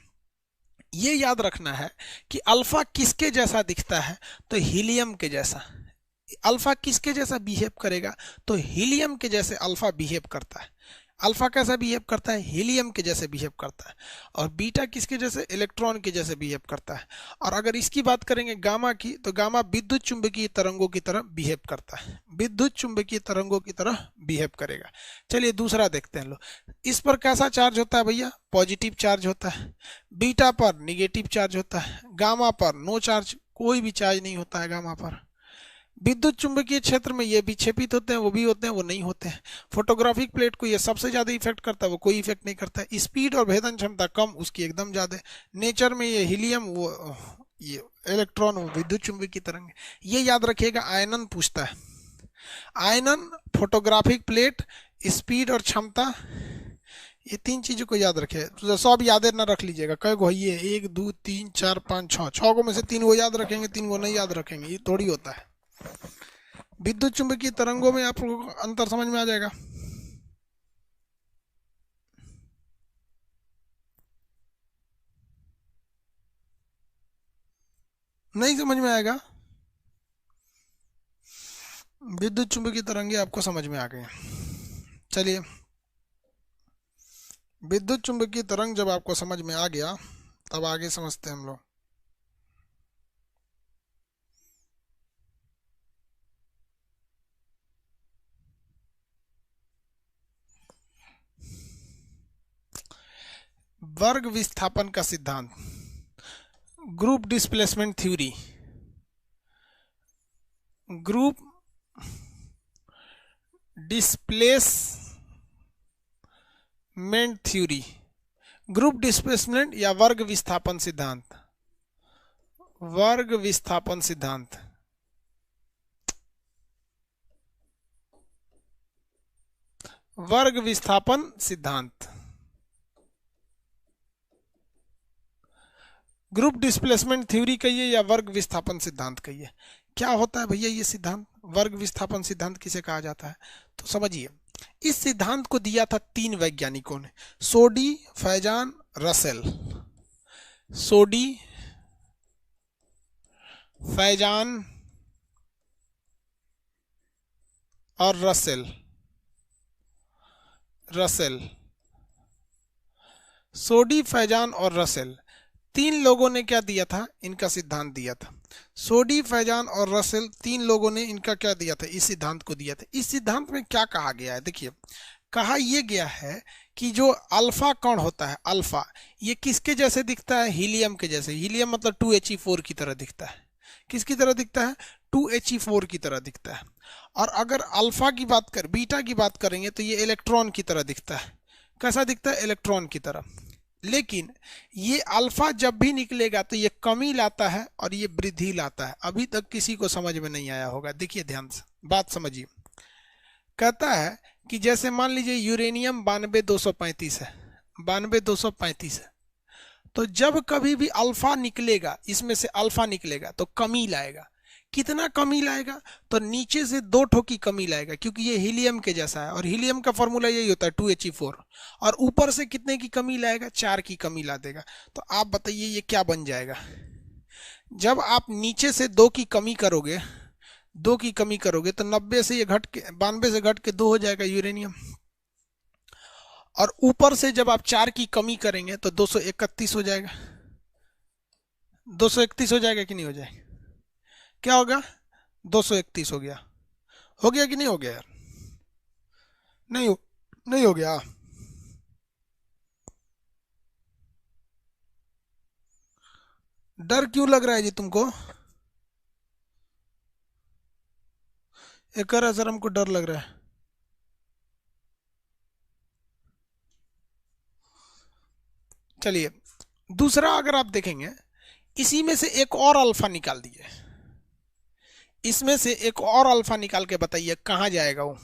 ये याद रखना है कि अल्फा किसके जैसा दिखता है, तो हीलियम के जैसा। अल्फा किसके जैसा बिहेव करेगा, तो हीलियम के जैसे अल्फा बिहेव करता है। अल्फा कैसा बिहेव करता है, हीलियम के जैसे बिहेव करता है। और बीटा किसके जैसे, इलेक्ट्रॉन के जैसे बिहेव करता है। और अगर इसकी बात करेंगे गामा की, तो गामा विद्युत चुंबकीय तरंगों की तरह बिहेव करता है, विद्युत चुंबकीय तरंगों की तरह बिहेव करेगा। चलिए दूसरा देखते हैं लो। इस पर कैसा चार्ज होता है भैया, पॉजिटिव चार्ज होता है। बीटा पर निगेटिव चार्ज होता है। गामा पर नो चार्ज, कोई भी चार्ज नहीं होता है गामा पर। विद्युत चुंबकीय क्षेत्र में ये विक्षेपित होते हैं, वो भी होते हैं, वो नहीं होते हैं। फोटोग्राफिक प्लेट को ये सबसे ज्यादा इफेक्ट करता है, वो कोई इफेक्ट नहीं करता है। स्पीड और भेदन क्षमता कम, उसकी एकदम ज्यादा। नेचर में ये हीलियम, वो ये इलेक्ट्रॉन, वो विद्युत चुंबकीय तरंग। ये याद रखिएगा, आयनन पूछता है। आयनन, फोटोग्राफिक प्लेट, स्पीड और क्षमता, ये 3 चीजों को याद रखे। तो सब याद ना रख लीजिएगा, कई गो ये 1 2 3 4 5 6, 6 को में से 3 को याद रखेंगे, 3 को नहीं याद रखेंगे, ये थोड़ी होता है। विद्युत चुंबकीय तरंगों में आप लोगों को अंतर समझ में आ जाएगा। नहीं समझ में आएगा, विद्युत चुंबकीय तरंगे आपको समझ में आ गए। चलिए, विद्युत चुंबकीय तरंग जब आपको समझ में आ गया, तब आगे समझते हैं हम लोग। वर्ग विस्थापन का सिद्धांत, group displacement theory, group displacement theory, group displacement या वर्ग विस्थापन सिद्धांत, वर्ग विस्थापन सिद्धांत। वर्ग विस्थापन सिद्धांत, ग्रुप डिस्प्लेसमेंट थ्योरी कहिए या वर्ग विस्थापन सिद्धांत कहिए। क्या होता है भैया ये सिद्धांत, वर्ग विस्थापन सिद्धांत किसे कहा जाता है, तो समझिए। इस सिद्धांत को दिया था 3 वैज्ञानिकों ने, सोडी, फैजान, रसेल। सोडी, फैजान और रसेल। रसेल, सोडी, फैजान और रसेल, तीन लोगों ने क्या दिया था, इनका सिद्धांत दिया था। सोडी, फैजान और रसेल, तीन लोगों ने इनका क्या दिया था, इस सिद्धांत को दिया था। इस सिद्धांत में क्या कहा गया है, देखिए कहा यह गया है कि जो अल्फा कण होता है, अल्फा, ये किसके जैसे दिखता है, हीलियम के जैसे। हीलियम मतलब 2He4 की तरह दिखता है। किसकी तरह दिखता है, 2He4 की तरह दिखता है। और अगर अल्फा की बात कर, बीटा की बात करेंगे तो ये इलेक्ट्रॉन की तरह दिखता है। कैसा दिखता है, इलेक्ट्रॉन की तरह। लेकिन ये अल्फा जब भी निकलेगा तो ये कमी लाता है और ये वृद्धि लाता है। अभी तक किसी को समझ में नहीं आया होगा, देखिए ध्यान से बात समझिए। कहता है कि जैसे मान लीजिए यूरेनियम 92235 है, 92235 है, तो जब कभी भी अल्फा निकलेगा, इसमें से अल्फा निकलेगा तो कमी लाएगा। कितना कमी लाएगा, तो नीचे से 2 ठो की कमी लाएगा, क्योंकि ये हीलियम के जैसा है और हीलियम का फॉर्मूला यही होता है 2He4। और ऊपर से कितने की कमी लाएगा, 4 की कमी ला देगा। तो आप बताइए ये क्या बन जाएगा। जब आप नीचे से 2 की कमी करोगे, 2 की कमी करोगे तो 90 से ये घट के 92 से घट के 2 हो जाएगा यूरेनियम। और ऊपर से जब आप 4 की कमी करेंगे तो 231 हो जाएगा। 231 हो जाएगा कि नहीं हो जाएगा, क्या होगा, 231 हो गया। हो गया कि नहीं हो गया यार, नहीं हो गया। डर क्यों लग रहा है जी तुमको, एक कर सर हमको डर लग रहा है। चलिए दूसरा अगर आप देखेंगे, इसी में से एक और अल्फा निकाल दीजिए, इसमें से एक और अल्फा निकाल के बताइए कहां जाएगा वो।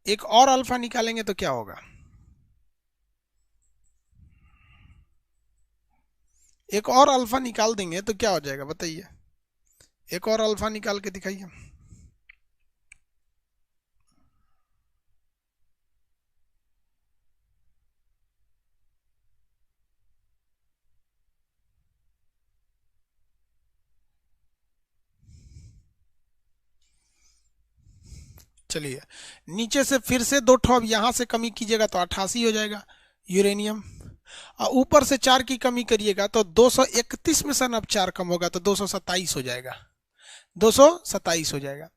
एक और अल्फा निकालेंगे तो क्या होगा, एक और अल्फा निकाल देंगे तो क्या हो जाएगा बताइए, एक और अल्फा निकाल के दिखाइए। चलिए नीचे से फिर से 2 ठो अब यहां से कमी कीजिएगा तो 88 हो जाएगा यूरेनियम। और ऊपर से 4 की कमी करिएगा तो 231 में से अब 4 कम होगा तो 227 हो जाएगा, 227 हो जाएगा।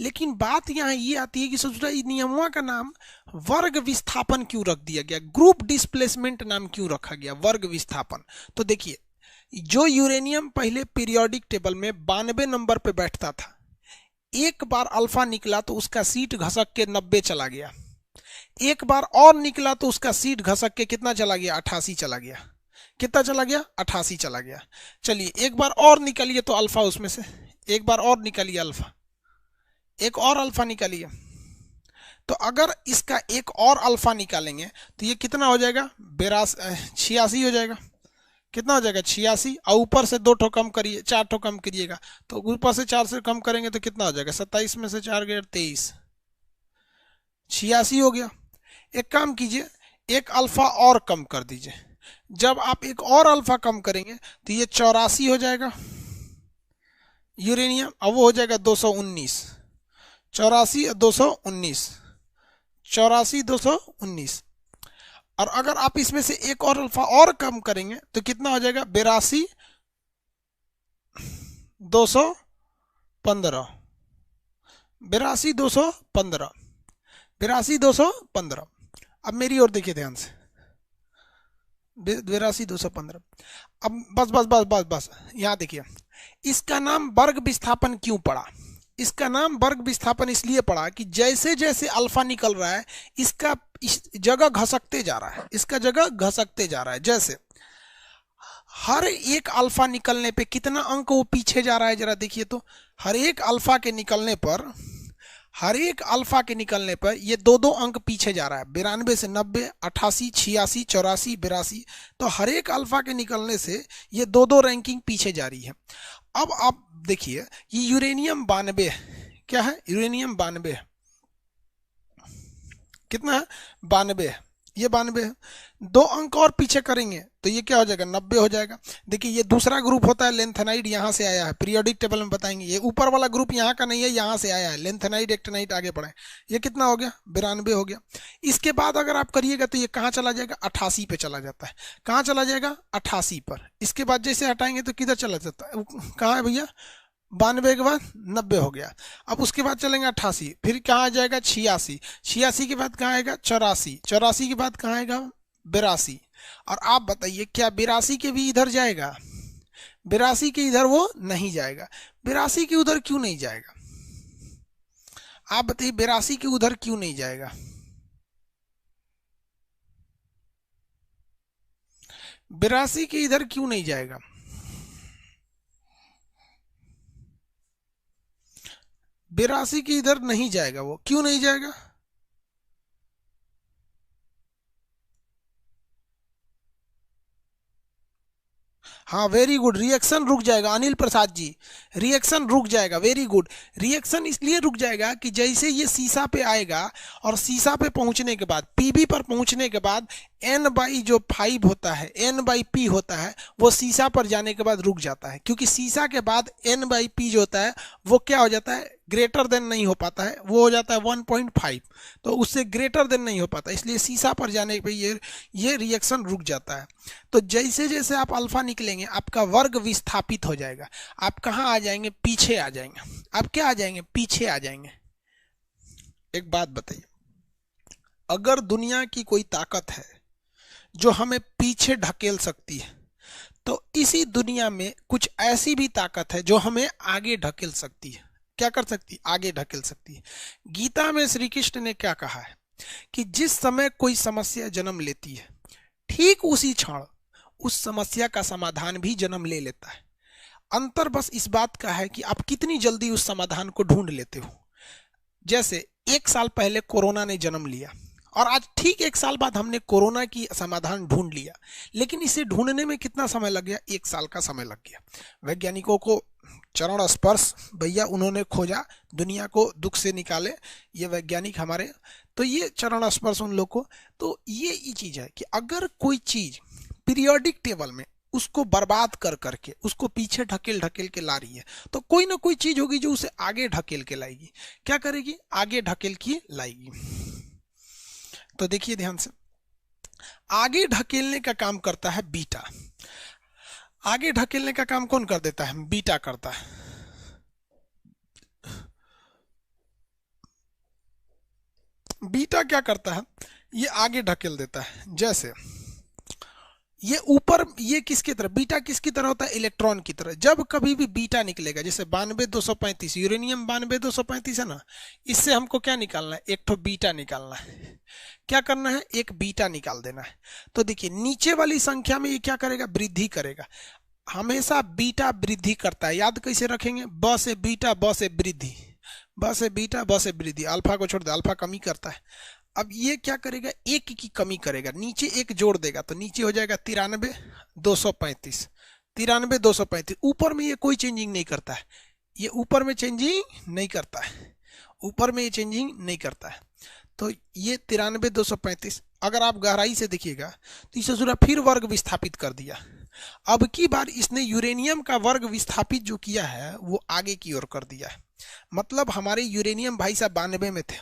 लेकिन बात यहाँ ये आती है कि सोचो नियमों का नाम वर्ग विस्थापन क्यों रख दिया गया, ग्रुप डिस्प्लेसमेंट नाम क्यों रखा गया, वर्ग विस्थापन। तो देखिए जो यूरेनियम पहले पीरियोडिक टेबल में 92 नंबर पे बैठता था, एक बार अल्फा निकला तो उसका सीट घसक के 90 चला गया, एक बार और निकला तो उसका सीट घसक के कितना चला गया, 88 चला गया। कितना चला गया, 88 चला गया। चलिए एक बार और निकलिए तो अल्फा, उसमें से एक बार और निकलिए अल्फा, एक और अल्फा निकालिए। तो अगर इसका एक और अल्फा निकालेंगे तो ये कितना हो जाएगा, 86 हो जाएगा। कितना हो जाएगा, 86। और ऊपर से 2 ठो कम करिए, 4 ठो कम करिएगा तो ऊपर से 4 से कम करेंगे तो कितना हो जाएगा, 27 में से 4 गए 23, 86 हो गया। एक काम कीजिए, एक अल्फा और कम कर दीजिए। जब आप एक और अल्फा कम करेंगे तो ये 84 हो जाएगा यूरेनियम, अब वो हो जाएगा 219, 84 219, 84 219। और अगर आप इसमें से एक और अल्फा और कम करेंगे तो कितना हो जाएगा, 82 215, 82 215, 82 215। अब मेरी ओर देखिए ध्यान से, 82 215। अब बस बस बस बस बस यहाँ देखिए, इसका नाम वर्ग विस्थापन क्यों पड़ा, इसका नाम वर्ग विस्थापन इसलिए पड़ा कि जैसे जैसे अल्फा निकल रहा है इसका इस जगह घसकते जा रहा है, इसका जगह घसकते जा रहा है। जैसे हर एक अल्फा निकलने पे कितना अंक वो पीछे जा रहा है, जरा देखिए तो। हर एक अल्फा के निकलने पर, हर एक अल्फा के निकलने पर ये 2-2 अंक पीछे जा रहा है, 92 से 90, 88, 86, 84, 82। तो हर एक अल्फा के निकलने से ये 2-2 रैंकिंग पीछे जा रही है। अब आप देखिए ये यूरेनियम 92 क्या है, यूरेनियम 92 है, कितना है, 92 है, ये 92 है। 2 अंक और पीछे करेंगे तो ये क्या हो जाएगा, 90 हो जाएगा। देखिए ये दूसरा ग्रुप होता है लेंथेनाइड, यहाँ से आया है, पीरियोडिक टेबल में बताएंगे। ये ऊपर वाला ग्रुप यहाँ का नहीं है, यहाँ से आया है लेंथेनाइड एक्टिनाइड, आगे पढ़े। ये कितना हो गया, 92 हो गया। इसके बाद अगर आप करिएगा तो ये कहाँ चला जाएगा, 88 पे चला जाता है। कहाँ चला जाएगा, 88 पर। इसके बाद जैसे हटाएंगे तो किधर चला जाता है, कहाँ है भैया, 92 के बाद 90 हो गया। अब उसके बाद चलेंगे 88, फिर कहाँ आ जाएगा 86, 86 के बाद कहाँ आएगा 84, 84 के बाद कहाँ आएगा 82। और आप बताइए क्या 82 के भी इधर जाएगा, 82 के इधर वो नहीं जाएगा। 82 के उधर क्यों नहीं जाएगा, आप बताइए 82 के उधर क्यों नहीं जाएगा। 82 के इधर क्यों नहीं जाएगा, 82 के इधर नहीं जाएगा, वो क्यों नहीं जाएगा। हाँ वेरी गुड, रिएक्शन रुक जाएगा अनिल प्रसाद जी, रिएक्शन रुक जाएगा, वेरी गुड। रिएक्शन इसलिए रुक जाएगा कि जैसे ये सीसा पे आएगा और सीसा पे पहुंचने के बाद, पीबी पर पहुंचने के बाद एन बाई जो 5 होता है, एन बाई पी होता है, वो सीसा पर जाने के बाद रुक जाता है। क्योंकि सीसा के बाद एन बाई पी जो होता है वो क्या हो जाता है, ग्रेटर देन नहीं हो पाता है, वो हो जाता है 1.5, तो उससे ग्रेटर देन नहीं हो पाता, इसलिए सीसा पर जाने पे ये रिएक्शन रुक जाता है। तो जैसे जैसे आप अल्फा निकलेंगे आपका वर्ग विस्थापित हो जाएगा, आप कहाँ आ जाएंगे, पीछे आ जाएंगे। आप क्या आ जाएंगे, पीछे आ जाएंगे। एक बात बताइए, अगर दुनिया की कोई ताकत है जो हमें पीछे ढकेल सकती है, तो इसी दुनिया में कुछ ऐसी भी ताकत है जो हमें आगे ढकेल सकती है। क्या कर सकती है, आगे ढकेल सकती है। गीता में श्री कृष्ण ने क्या कहा है कि जिस समय कोई समस्या जन्म लेती है, ठीक उसी क्षण उस समस्या का समाधान भी जन्म ले लेता है। अंतर बस इस बात का है कि आप कितनी जल्दी उस समाधान को ढूंढ लेते हो। जैसे 1 साल पहले कोरोना ने जन्म लिया और आज ठीक 1 साल बाद हमने कोरोना की समाधान ढूंढ लिया, लेकिन इसे ढूंढने में कितना समय लग गया, 1 साल का समय लग गया। वैज्ञानिकों को चरण स्पर्श, भैया उन्होंने खोजा, दुनिया को दुख से निकाले, ये वैज्ञानिक हमारे, तो ये चरण स्पर्श उन लोग को। तो ये चीज है कि अगर कोई चीज पीरियोडिक टेबल में उसको बर्बाद कर करके उसको पीछे ढकेल ढकेल के ला रही है, तो कोई ना कोई चीज होगी जो उसे आगे ढकेल के लाएगी। क्या करेगी, आगे ढकेल के लाएगी। तो देखिए ध्यान से, आगे ढकेलने का काम करता है बीटा। आगे ढकेलने का काम कौन कर देता है, बीटा करता है। बीटा क्या करता है, ये आगे ढकेल देता है। जैसे ये ऊपर, ये किसकी तरह, बीटा किसकी तरह होता है, इलेक्ट्रॉन की तरह। जब कभी भी बीटा निकलेगा, जैसे 92 235, यूरेनियम 92 235 है ना, इससे हमको क्या निकालना है, एक तो बीटा निकालना है। क्या करना है, एक बीटा निकाल देना है। तो देखिए नीचे वाली संख्या में ये क्या करेगा, वृद्धि करेगा। हमेशा बीटा वृद्धि करता है, याद कैसे रखेंगे, ब से बीटा, ब से वृद्धि, ब से बीटा, ब से वृद्धि। अल्फा को छोड़ दे, अल्फा कमी करता है। अब ये क्या करेगा, एक की कमी करेगा, नीचे एक जोड़ देगा, तो नीचे हो जाएगा 93 235, 93 235। ऊपर में ये कोई चेंजिंग नहीं करता है, ये ऊपर में चेंजिंग नहीं करता है, ऊपर में ये चेंजिंग नहीं करता है। तो ये 93 235, अगर आप गहराई से देखिएगा तो इसे पूरा फिर वर्ग विस्थापित कर दिया। अब की बार इसने यूरेनियम का वर्ग विस्थापित जो किया है वो आगे की ओर कर दिया है। मतलब हमारे यूरेनियम भाई साहब 92 में थे,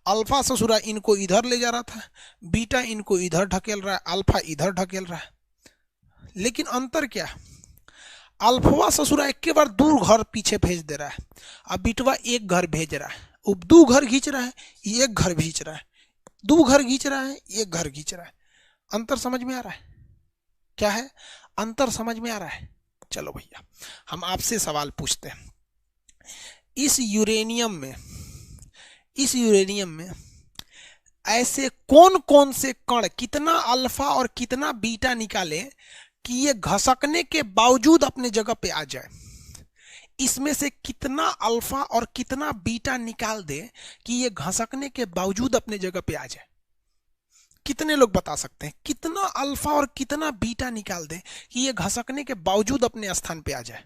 अल्फा ससुरा इनको इधर ले जा रहा था, बीटा इनको इधर ढकेल रहा है, अल्फा इधर ढकेल रहा है। लेकिन अंतर क्या, अल्फा ससुरा एक के बार 2 घर पीछे भेज दे रहा है, अब बीटवा 1 घर भेज रहा है। 2 घर खींच रहा है, 1 घर खींच रहा है, 2 घर खींच रहा है, 1 घर खींच रहा है। अंतर समझ में आ रहा है, क्या है अंतर, समझ में आ रहा है। चलो भैया हम आपसे सवाल पूछते हैं, इस यूरेनियम में ऐसे कौन कौन से कण, कितना अल्फा और कितना बीटा निकाले कि ये घसकने के बावजूद अपने जगह पे आ जाए। इसमें से कितना अल्फा और कितना बीटा निकाल दे कि ये घसकने के बावजूद अपने जगह पे आ जाए। कितने लोग बता सकते हैं कितना अल्फा और कितना बीटा निकाल दे कि ये घसकने के बावजूद अपने स्थान पे आ जाए।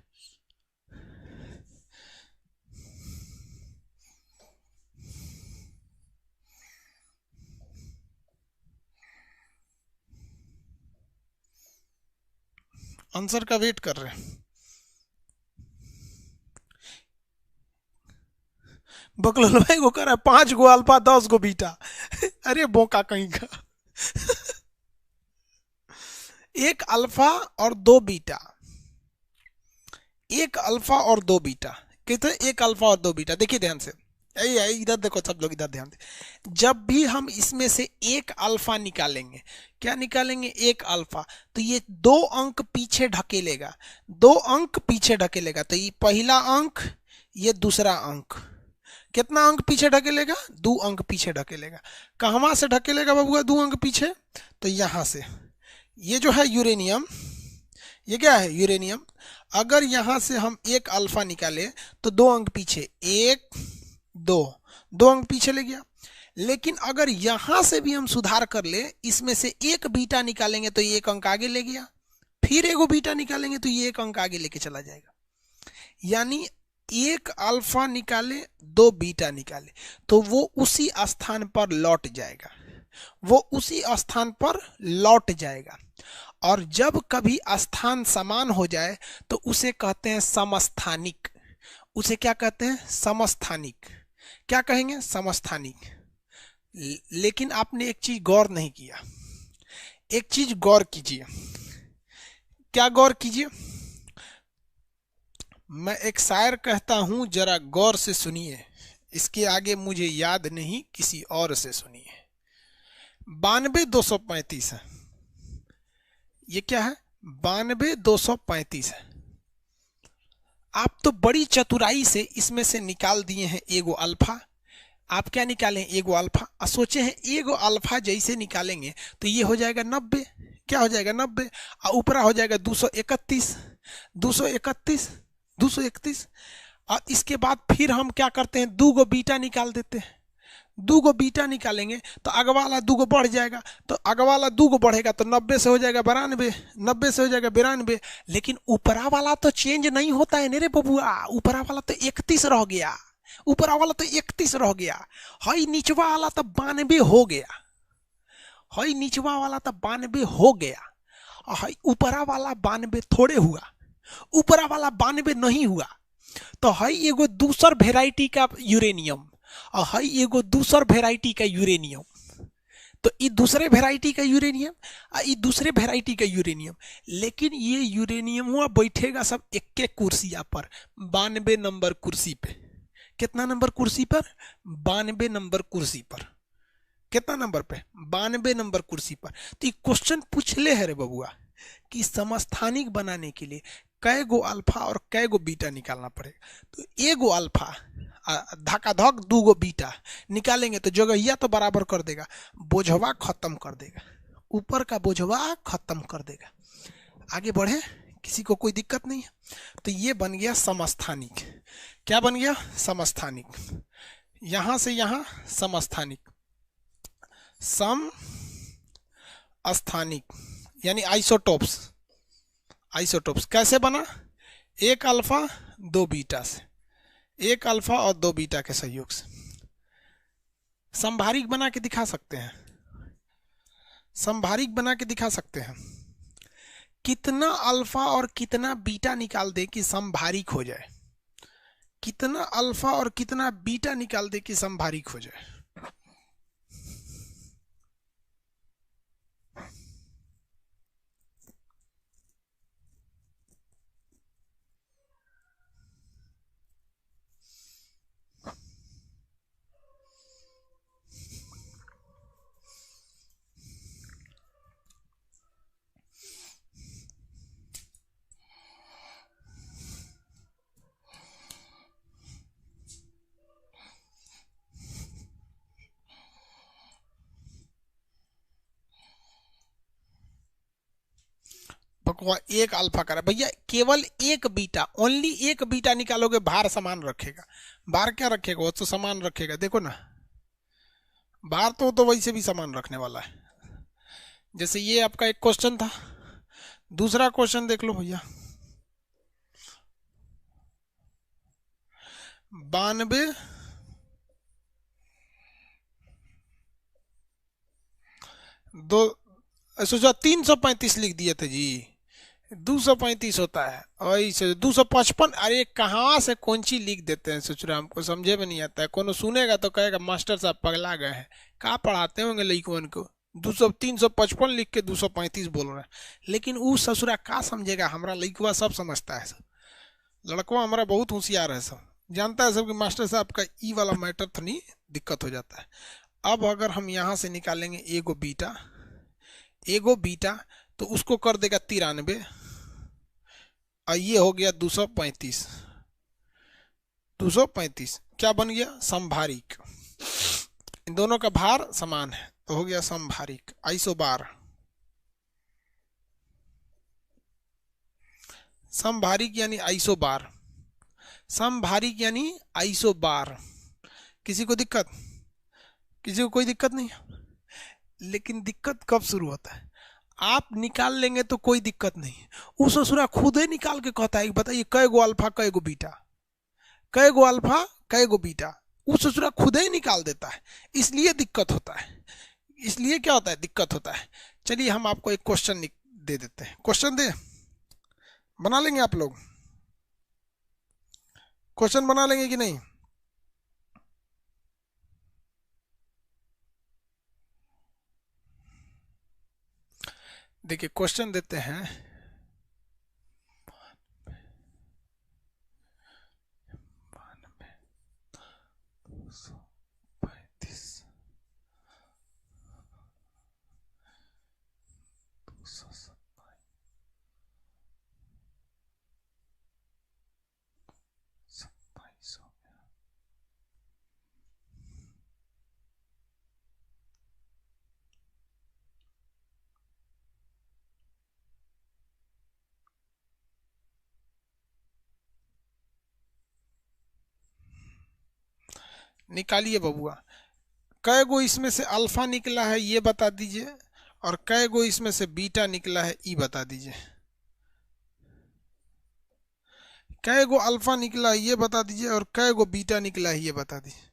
आंसर का वेट कर रहे हैं। बकलोलवा को कर 5 गो अल्फा 10 गो बीटा। अरे बोका कहीं का। एक अल्फा और दो बीटा, एक अल्फा और दो बीटा, कितने? एक अल्फा और दो बीटा। देखिए ध्यान से, इधर देखो सब लोग, इधर ध्यान दे। जब भी हम इसमें से एक अल्फा निकालेंगे, क्या निकालेंगे? एक अल्फा, तो ये दो अंक पीछे ढकेलेगा, दो अंक पीछे ढकेलेगा। तो ये पहला अंक, ये दूसरा अंक, कितना अंक पीछे ढकेलेगा? 2 अंक पीछे ढकेलेगा। कहां से ढकेलेगा बबुआ 2 अंक पीछे? तो यहां से। ये जो है यूरेनियम, ये क्या है? यूरेनियम। अगर यहां से हम एक अल्फा निकाले तो 2 अंक पीछे, 1 2, 2 अंक पीछे ले गया। लेकिन अगर यहां से भी हम सुधार कर ले, इसमें से एक बीटा निकालेंगे तो ये 1 अंक आगे ले गया, फिर एगो बीटा निकालेंगे तो ये 1 अंक आगे लेके चला जाएगा। यानी एक अल्फा निकाले, दो बीटा निकाले, तो वो उसी स्थान पर लौट जाएगा, वो उसी स्थान पर लौट जाएगा। और जब कभी स्थान समान हो जाए तो उसे कहते हैं समस्थानिक। उसे क्या कहते हैं? समस्थानिक। क्या कहेंगे? समस्थानिक। लेकिन आपने एक चीज गौर नहीं किया, एक चीज गौर कीजिए। क्या गौर कीजिए? मैं एक शायर कहता हूं, जरा गौर से सुनिए, इसके आगे मुझे याद नहीं, किसी और से सुनिए। 92,235 है। ये क्या है? 92,235 है। आप तो बड़ी चतुराई से इसमें से निकाल दिए हैं एगो अल्फा। आप क्या निकालें? एगो अल्फा। सोचे हैं एगो अल्फा जैसे निकालेंगे तो ये हो जाएगा 90। क्या हो जाएगा? 90। और ऊपरा हो जाएगा 231, 231, 231। और इसके बाद फिर हम क्या करते हैं? 2 गो बीटा निकाल देते हैं। 2 गो बीटा निकालेंगे तो अगवा वाला 2 गो बढ़ जाएगा, तो अगवा वाला 2 गो बढ़ेगा तो 90 से हो जाएगा 92, 90 से हो जाएगा 92। लेकिन ऊपरा वाला तो चेंज नहीं होता है रे बबुआ, ऊपरा वाला तो 31 रह गया, ऊपरा वाला तो 31 रह गया। हई निचवा वाला तो 92 हो गया, हई निचवा वाला तो 92 हो गया। और हई ऊपरा वाला 92 थोड़े हुआ, ऊपरा वाला 92 नहीं हुआ। तो हई एगो दूसर वेराइटी का यूरेनियम और हई एगो दूसर वेराइटी का यूरेनियम। तो ये दूसरे वेराइटी का यूरेनियम और ये दूसरे वेराइटी का यूरेनियम। लेकिन ये यूरेनियम हुआ बैठेगा सब एक एक कुर्सिया पर, 92 नंबर कुर्सी पे। कितना नंबर कुर्सी पर? 92 नंबर कुर्सी पर। कितना नंबर पे? 92 नंबर कुर्सी पर। तो ये क्वेश्चन पूछ ले है रे बबुआ कि समस्थानिक बनाने के लिए कै गो अल्फा और कै गो बीटा निकालना पड़ेगा। तो एगो अल्फा धकाधक 2 गो बीटा निकालेंगे तो जगहिया तो बराबर कर देगा, बोझवा खत्म कर देगा, ऊपर का बोझवा खत्म कर देगा। आगे बढ़े, किसी को कोई दिक्कत नहीं है। तो ये बन गया समस्थानिक। क्या बन गया? समस्थानिक। यहां से यहां समस्थानिक, सम स्थानिक यानी आइसोटोप्स। आइसोटोप्स कैसे बना? एक अल्फा 2 बीटा से, एक अल्फा और 2 बीटा के सहयोग से। संभारिक बना के दिखा सकते हैं, संभारिक बना के दिखा सकते हैं। कितना अल्फा और कितना बीटा निकाल दे कि संभारिक हो जाए? कितना अल्फा और कितना बीटा निकाल दे कि संभारिक हो जाए? बकवा एक अल्फा करा भैया, केवल एक बीटा, ओनली एक बीटा निकालोगे, भार समान रखेगा। भार क्या रखेगा? वो तो समान रखेगा। देखो ना, भार तो वैसे भी समान रखने वाला है। जैसे ये आपका एक क्वेश्चन था, दूसरा क्वेश्चन देख लो भैया। 92 दो, सोचा 335 लिख दिए थे जी। 235 होता है, और इसे 255। अरे कहाँ से कौन सी लिख देते हैं ससुरा, हमको समझे में नहीं आता है। कोनो सुनेगा तो कहेगा मास्टर साहब पगला गए हैं, कहाँ पढ़ाते होंगे लड़कों को। 355 लिख के 235 बोल रहे हैं। लेकिन वो ससुरा का समझेगा, हमारा लड़कवा सब समझता है सब। लड़कवा हमारा बहुत होशियार है, सब जानता है सब कि मास्टर साहब का ई वाला मैटर तो नहीं, दिक्कत हो जाता है। अब अगर हम यहाँ से निकालेंगे एगो बीटा तो उसको कर देगा 93, और ये हो गया 235। 235 क्या बन गया, समभारिक। इन दोनों का भार समान है तो हो गया समभारिक, आइसोबार। समभारिक यानी आइसोबार, समभारिक यानी आइसोबार। किसी को दिक्कत, किसी को कोई दिक्कत नहीं। लेकिन दिक्कत कब शुरू होता है, आप निकाल लेंगे तो कोई दिक्कत नहीं। वो ससुरा खुद ही निकाल के कहता है बताइए कै गो अल्फा कै गो बीटा, कै गो अल्फा कै गो बीटा, वो ससुरा खुद ही निकाल देता है। इसलिए दिक्कत होता है, इसलिए क्या होता है, दिक्कत होता है। चलिए हम आपको एक क्वेश्चन दे देते हैं। क्वेश्चन दे, बना लेंगे आप लोग, क्वेश्चन बना लेंगे कि नहीं। देखिए क्वेश्चन देते हैं, निकालिए बबुआ। कै गो इसमें से अल्फा निकला है ये बता दीजिए, और कै गो इसमें से बीटा निकला है ई बता दीजिए। कै गो अल्फा निकला है ये बता दीजिए, और कै गो बीटा निकला है ये बता दीजिए।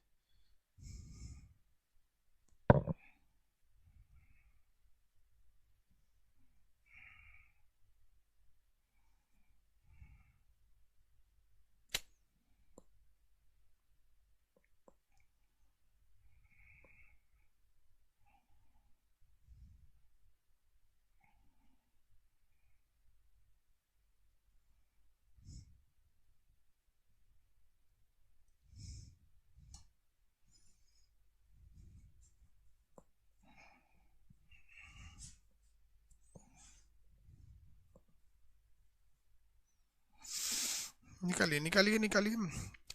निकालिए निकालिए निकालिए।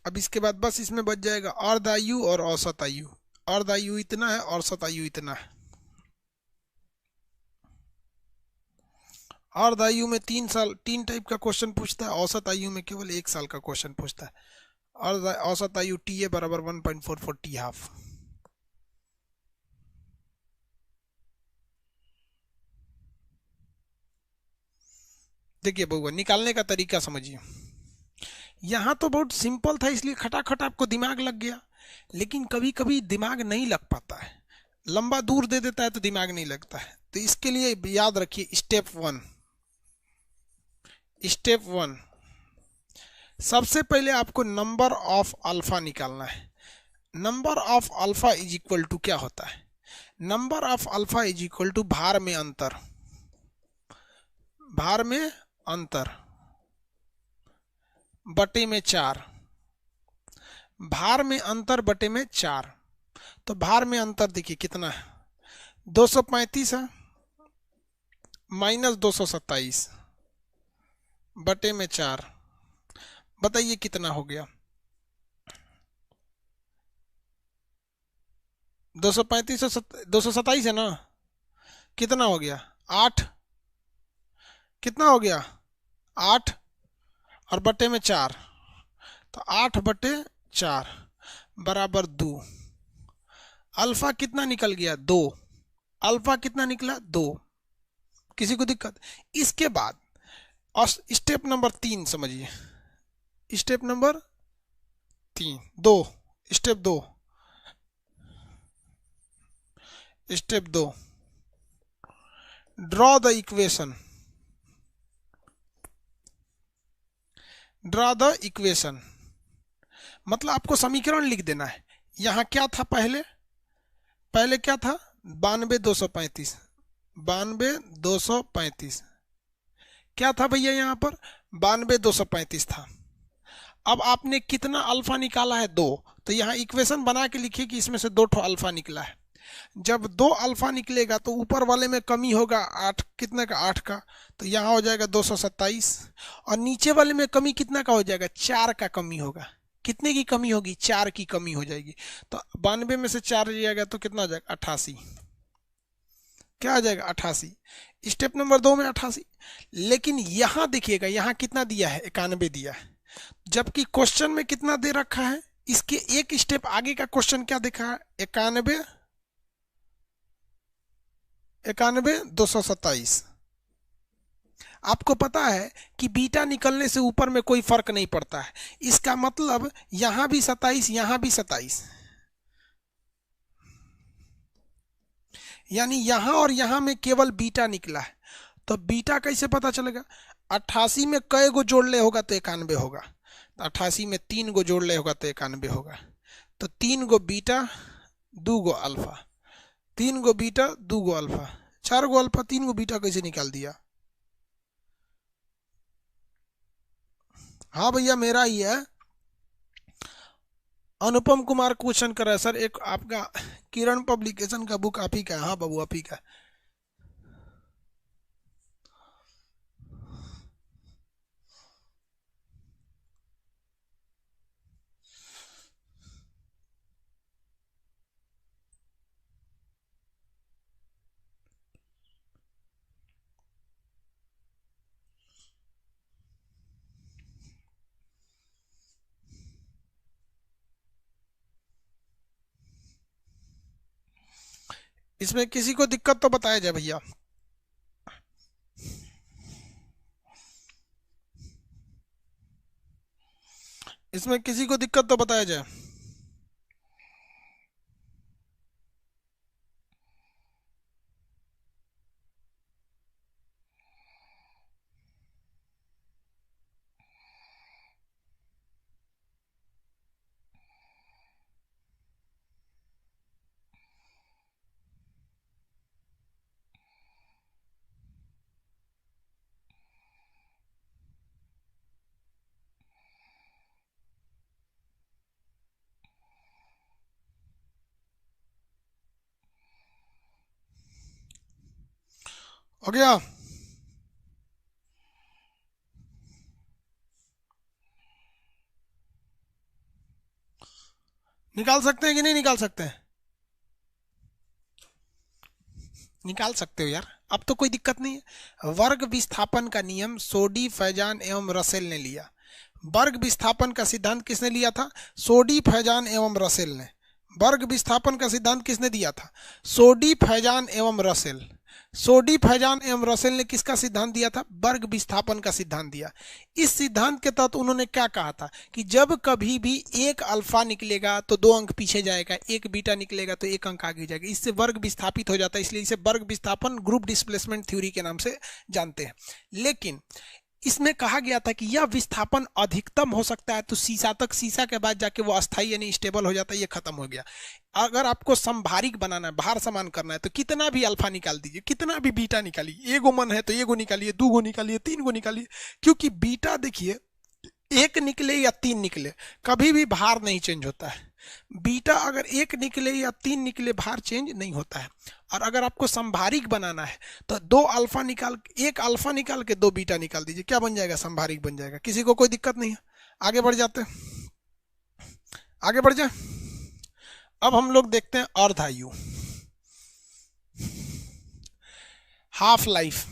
अब इसके बाद बस इसमें बच जाएगा अर्ध आयु और औसत आयु। अर्ध आयु इतना है, औसत आयु इतना है। अर्ध आयु में 3 साल 3 टाइप का क्वेश्चन पूछता है, औसत आयु में केवल 1 साल का क्वेश्चन पूछता है। अर्ध औसत आयु टी ए बराबर 1.44 टी हाफ। देखिए बउआ निकालने का तरीका समझिए। यहाँ तो बहुत सिंपल था इसलिए खटाखट आपको दिमाग लग गया, लेकिन कभी कभी दिमाग नहीं लग पाता है, लंबा दूर दे देता है तो दिमाग नहीं लगता है। तो इसके लिए याद रखिए स्टेप वन, सबसे पहले आपको नंबर ऑफ अल्फा निकालना है। Number of alpha is equal to क्या होता है, number of alpha is equal to भार में अंतर, भार में अंतर बटे में 4, भार में अंतर बटे में 4। तो भार में अंतर देखिए कितना है, 235 है माइनस 227 बटे में 4। बताइए कितना हो गया, 227 है ना, कितना हो गया 8, कितना हो गया 8 और बटे में 4, तो 8 बटे 4 बराबर 2। अल्फा कितना निकल गया 2, अल्फा कितना निकला 2। किसी को दिक्कत। इसके बाद स्टेप नंबर 3 समझिए, step number 3 2 step 2 step 2 draw the equation, draw the equation, मतलब आपको समीकरण लिख देना है। यहां क्या था पहले, पहले क्या था 92,235, 92,235 क्या था भैया, यहां पर 92,235 था। अब आपने कितना अल्फा निकाला है, 2, तो यहाँ इक्वेशन बना के लिखिए कि इसमें से 2 ठो अल्फा निकला है। जब 2 अल्फा निकलेगा तो ऊपर वाले में कमी होगा 8, कितने का, 8 का, तो यहाँ हो जाएगा 227, और नीचे वाले में कमी कितना का हो जाएगा, 4 का कमी होगा। कितने की कमी होगी, 4 की कमी हो जाएगी। तो 92 में से 4 जाएगा तो कितना हो जाएगा, 88। क्या आ जाएगा, 88। स्टेप नंबर 2 में 88। लेकिन यहां देखिएगा, यहां कितना दिया है, 91 दिया है, जबकि क्वेश्चन में कितना दे रखा है। इसके एक स्टेप आगे का क्वेश्चन क्या देखा है, 91, 227। आपको पता है कि बीटा निकलने से ऊपर में कोई फर्क नहीं पड़ता है। इसका मतलब यहां भी 27, यहां भी 27, यानी यहां और यहां में केवल बीटा निकला है। तो बीटा कैसे पता चलेगा, 88 में कई गो जोड़ ले होगा तो 91 होगा, तो 88 में 3 गो जोड़ ले होगा तो 91 होगा। तो 3 गो बीटा 2 गो अल्फा, 3 गो बीटा 2 गो अल्फा, 4 गो अल्फा 3 गो बीटा कैसे निकाल दिया। हाँ भैया मेरा ही है, अनुपम कुमार क्वेश्चन कर रहा है सर, एक आपका किरण पब्लिकेशन का बुक आप ही का है। हाँ बाबू आप ही का। इसमें किसी को दिक्कत तो बताया जाए भैया। इसमें किसी को दिक्कत तो बताया जाए। हो गया, निकाल सकते हैं कि नहीं निकाल सकते हैं, निकाल सकते हो यार, अब तो कोई दिक्कत नहीं है। वर्ग विस्थापन का नियम सोडी, फैजान एवं रसेल ने लिया। वर्ग विस्थापन का सिद्धांत किसने लिया था, सोडी, फैजान एवं रसेल ने। वर्ग विस्थापन का सिद्धांत किसने दिया था, सोडी, फैजान एवं रसेल। सोडी, फैजान एवं रसेल ने किसका सिद्धांत दिया था, वर्ग विस्थापन का सिद्धांत दिया। इस सिद्धांत के तहत उन्होंने क्या कहा था कि जब कभी भी एक अल्फा निकलेगा तो 2 अंक पीछे जाएगा, एक बीटा निकलेगा तो 1 अंक आगे जाएगा, इससे वर्ग विस्थापित हो जाता है, इसलिए इसे वर्ग विस्थापन ग्रुप डिस्प्लेसमेंट थ्योरी के नाम से जानते हैं। लेकिन इसमें कहा गया था कि यह विस्थापन अधिकतम हो सकता है तो सीसा तक, सीसा के बाद जाके वो अस्थाई यानी स्टेबल हो जाता है, ये खत्म हो गया। अगर आपको संभारिक बनाना है, भार समान करना है, तो कितना भी अल्फा निकाल दीजिए, कितना भी बीटा निकालिए, एगो मन है तो एगो निकालिए, 2 गो निकालिए, 3 गो निकालिए, क्योंकि बीटा देखिए 1 निकले या 3 निकले कभी भी भार नहीं चेंज होता है। बीटा अगर 1 निकले या 3 निकले भार चेंज नहीं होता है। और अगर आपको संभारिक बनाना है तो 2 अल्फा निकाल, 1 अल्फा निकाल के 2 बीटा निकाल दीजिए, क्या बन जाएगा, संभारिक बन जाएगा। किसी को कोई दिक्कत नहीं है, आगे बढ़ जाते हैं, आगे बढ़ जाए। अब हम लोग देखते हैं अर्धायु, हाफ लाइफ।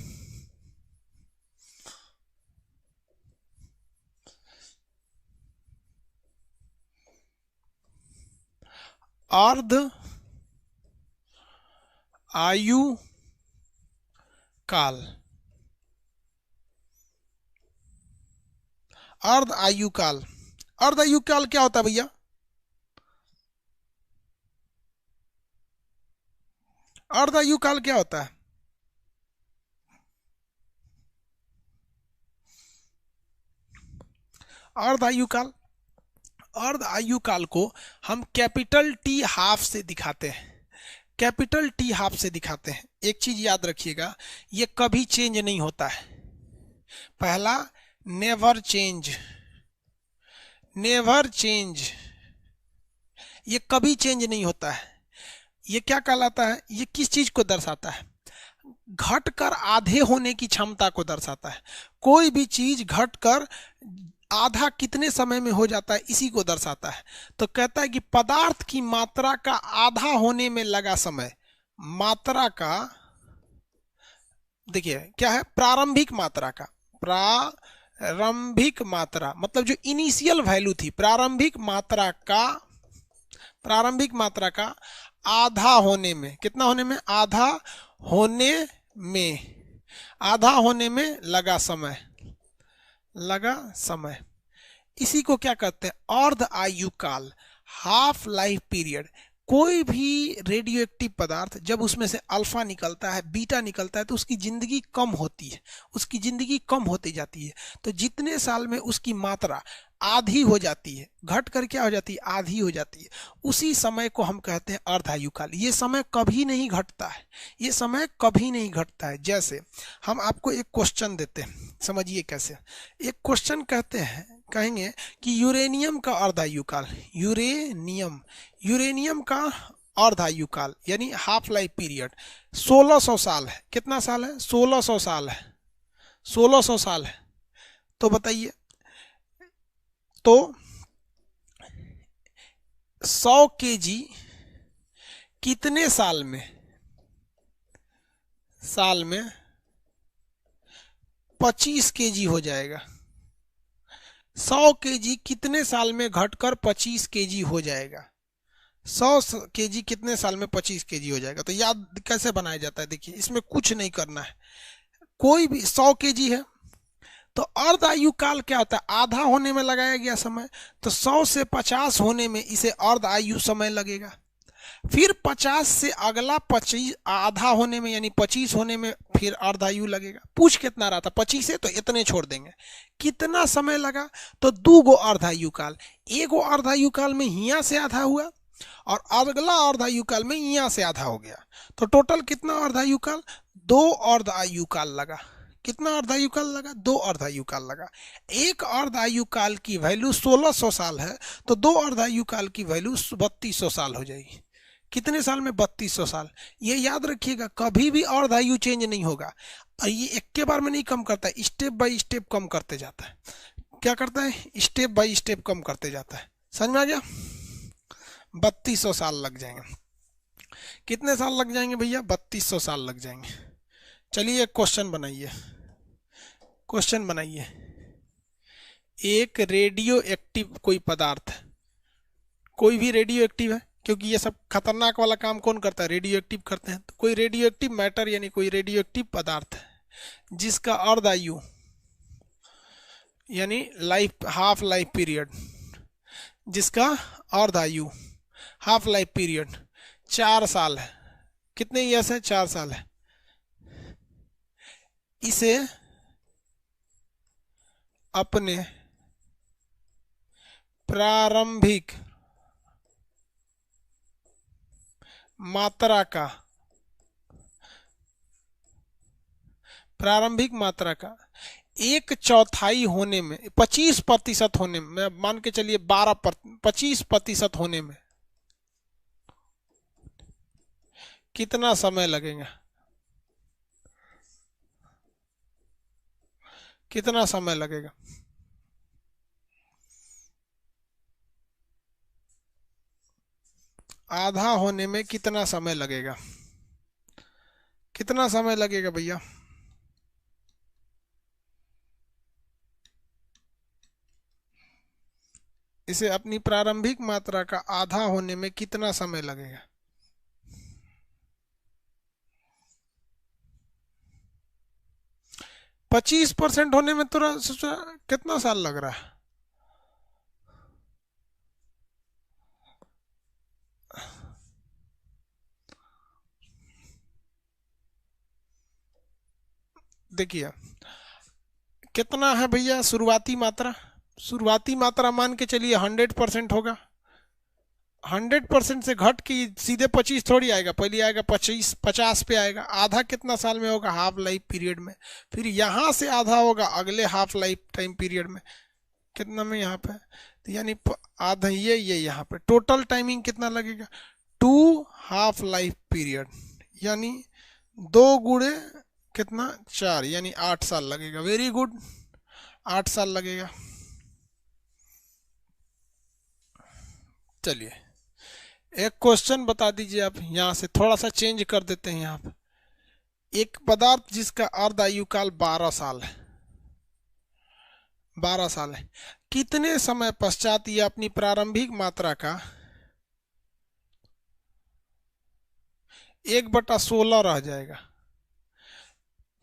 अर्ध आयु काल, अर्ध आयु काल। अर्ध आयु काल क्या होता है भैया, अर्ध आयु काल क्या होता है, अर्ध आयुकाल, अर्ध आयुकाल को हम कैपिटल टी हाफ से दिखाते हैं, कैपिटल टी हाफ से दिखाते हैं। एक चीज याद रखिएगा, ये कभी चेंज नहीं होता है। पहला, नेवर चेंज, नेवर चेंज, ये कभी चेंज नहीं होता है। ये क्या कहलाता है, ये किस चीज को दर्शाता है, घटकर आधे होने की क्षमता को दर्शाता है। कोई भी चीज घटकर आधा कितने समय में हो जाता है, इसी को दर्शाता है। तो कहता है कि पदार्थ की मात्रा का आधा होने में लगा समय, मात्रा का, देखिए क्या है, प्रारंभिक मात्रा का, प्रारंभिक मात्रा मतलब जो इनिशियल वैल्यू थी, प्रारंभिक मात्रा का, प्रारंभिक मात्रा का आधा होने में, कितना होने में, आधा होने में, आधा होने में लगा समय, लगा समय, इसी को क्या कहते हैं, अर्ध आयु काल, हाफ लाइफ पीरियड। कोई भी रेडियो एक्टिव पदार्थ जब उसमें से अल्फा निकलता है, बीटा निकलता है, तो उसकी जिंदगी कम होती है, उसकी जिंदगी कम होती जाती है। तो जितने साल में उसकी मात्रा आधी हो जाती है, घट कर क्या हो जाती है, आधी हो जाती है, उसी समय को हम कहते हैं अर्धायुकाल। ये समय कभी नहीं घटता है, ये समय कभी नहीं घटता है। जैसे हम आपको एक क्वेश्चन देते हैं, समझिए कैसे। एक क्वेश्चन कहते हैं, कहेंगे कि यूरेनियम का अर्धायुकाल, यूरेनियम, यूरेनियम का अर्धायुकाल यानी हाफ लाइफ पीरियड 1600 साल है। कितना साल है, 1600 साल है, 1600 साल है। तो बताइए, तो 100 केजी कितने साल में, साल में 25 केजी हो जाएगा। 100 केजी कितने साल में घटकर 25 केजी हो जाएगा, 100 केजी कितने साल में 25 केजी हो जाएगा। तो याद कैसे बनाया जाता है, देखिए इसमें कुछ नहीं करना है, कोई भी 100 केजी है तो अर्ध आयु काल क्या होता है, आधा होने में लगाया गया समय, तो 100 से 50 होने में इसे अर्ध आयु समय लगेगा। फिर 50 से अगला 25 आधा होने में यानी 25 होने में फिर अर्धायु लगेगा। पूछ कितना रहा था, 25 है तो इतने छोड़ देंगे, कितना समय लगा, तो 2 गो अर्धायु काल, एगो अर्धायु काल में हिया से आधा हुआ और अगला अर्धायु काल में हिया से आधा हो गया। तो टोटल कितना अर्धायु काल, 2 अर्धायु काल लगा। कितना अर्धायु काल लगा, 2 अर्धायु काल लगा। एक अर्धायु काल की वैल्यू 1600 साल है, तो 2 अर्धायु काल की वैल्यू 3200 साल हो जाएगी। कितने साल में, 3200 साल। ये याद रखिएगा, कभी भी अर्धायु चेंज नहीं होगा, और ये एक के बार में नहीं कम करता है, स्टेप बाय स्टेप कम करते जाता है। क्या करता है, स्टेप बाय स्टेप कम करते जाता है। समझ में आ गया, 3200 साल लग जाएंगे। कितने साल लग जाएंगे भैया, 3200 साल लग जाएंगे। चलिए एक क्वेश्चन बनाइए, क्वेश्चन बनाइए। एक रेडियो एक्टिव कोई पदार्थ, कोई भी रेडियो एक्टिव है, क्योंकि ये सब खतरनाक वाला काम कौन करता है, रेडियो एक्टिव करते हैं। तो कोई रेडियो एक्टिव मैटर यानी कोई रेडियो एक्टिव पदार्थ है जिसका अर्धायु यानी लाइफ, हाफ लाइफ पीरियड, जिसका अर्धायु हाफ लाइफ पीरियड 4 साल है। कितने ईयर्स है, 4 साल है। इसे अपने प्रारंभिक मात्रा का, प्रारंभिक मात्रा का 1/4 होने में, 25% होने में, मान के चलिए 25% होने में कितना समय लगेगा, कितना समय लगेगा। आधा होने में कितना समय लगेगा, कितना समय लगेगा भैया, इसे अपनी प्रारंभिक मात्रा का आधा होने में कितना समय लगेगा। पच्चीस % होने में तो कितना साल लग रहा है, देखिए कितना है भैया शुरुआती मात्रा, शुरुआती मात्रा मान के चलिए 100% होगा। 100% से घट के सीधे 25 थोड़ी आएगा, पहले आएगा 50 पे आएगा। आधा कितना साल में होगा? हाफ लाइफ पीरियड में। फिर यहाँ से आधा होगा अगले हाफ लाइफ टाइम पीरियड में। कितना में यहाँ पे? तो यानी आधा ये यहाँ पे टोटल टाइमिंग कितना लगेगा? 2 हाफ लाइफ पीरियड, यानी 2 गुणे कितना? 4, यानी 8 साल लगेगा। वेरी गुड, 8 साल लगेगा। चलिए एक क्वेश्चन बता दीजिए आप, यहाँ से थोड़ा सा चेंज कर देते हैं। यहाँ पे एक पदार्थ जिसका अर्ध आयु काल 12 साल है, 12 साल है, कितने समय पश्चात यह अपनी प्रारंभिक मात्रा का 1/16 रह जाएगा?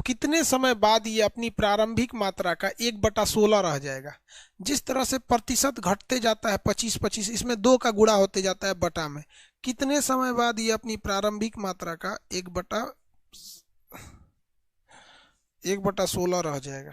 कितने समय बाद ये अपनी प्रारंभिक मात्रा का 1/16 रह जाएगा? जिस तरह से प्रतिशत घटते जाता है 25-25, इसमें 2 का गुणा होते जाता है बटा में। कितने समय बाद ये अपनी प्रारंभिक मात्रा का 1/16 रह जाएगा?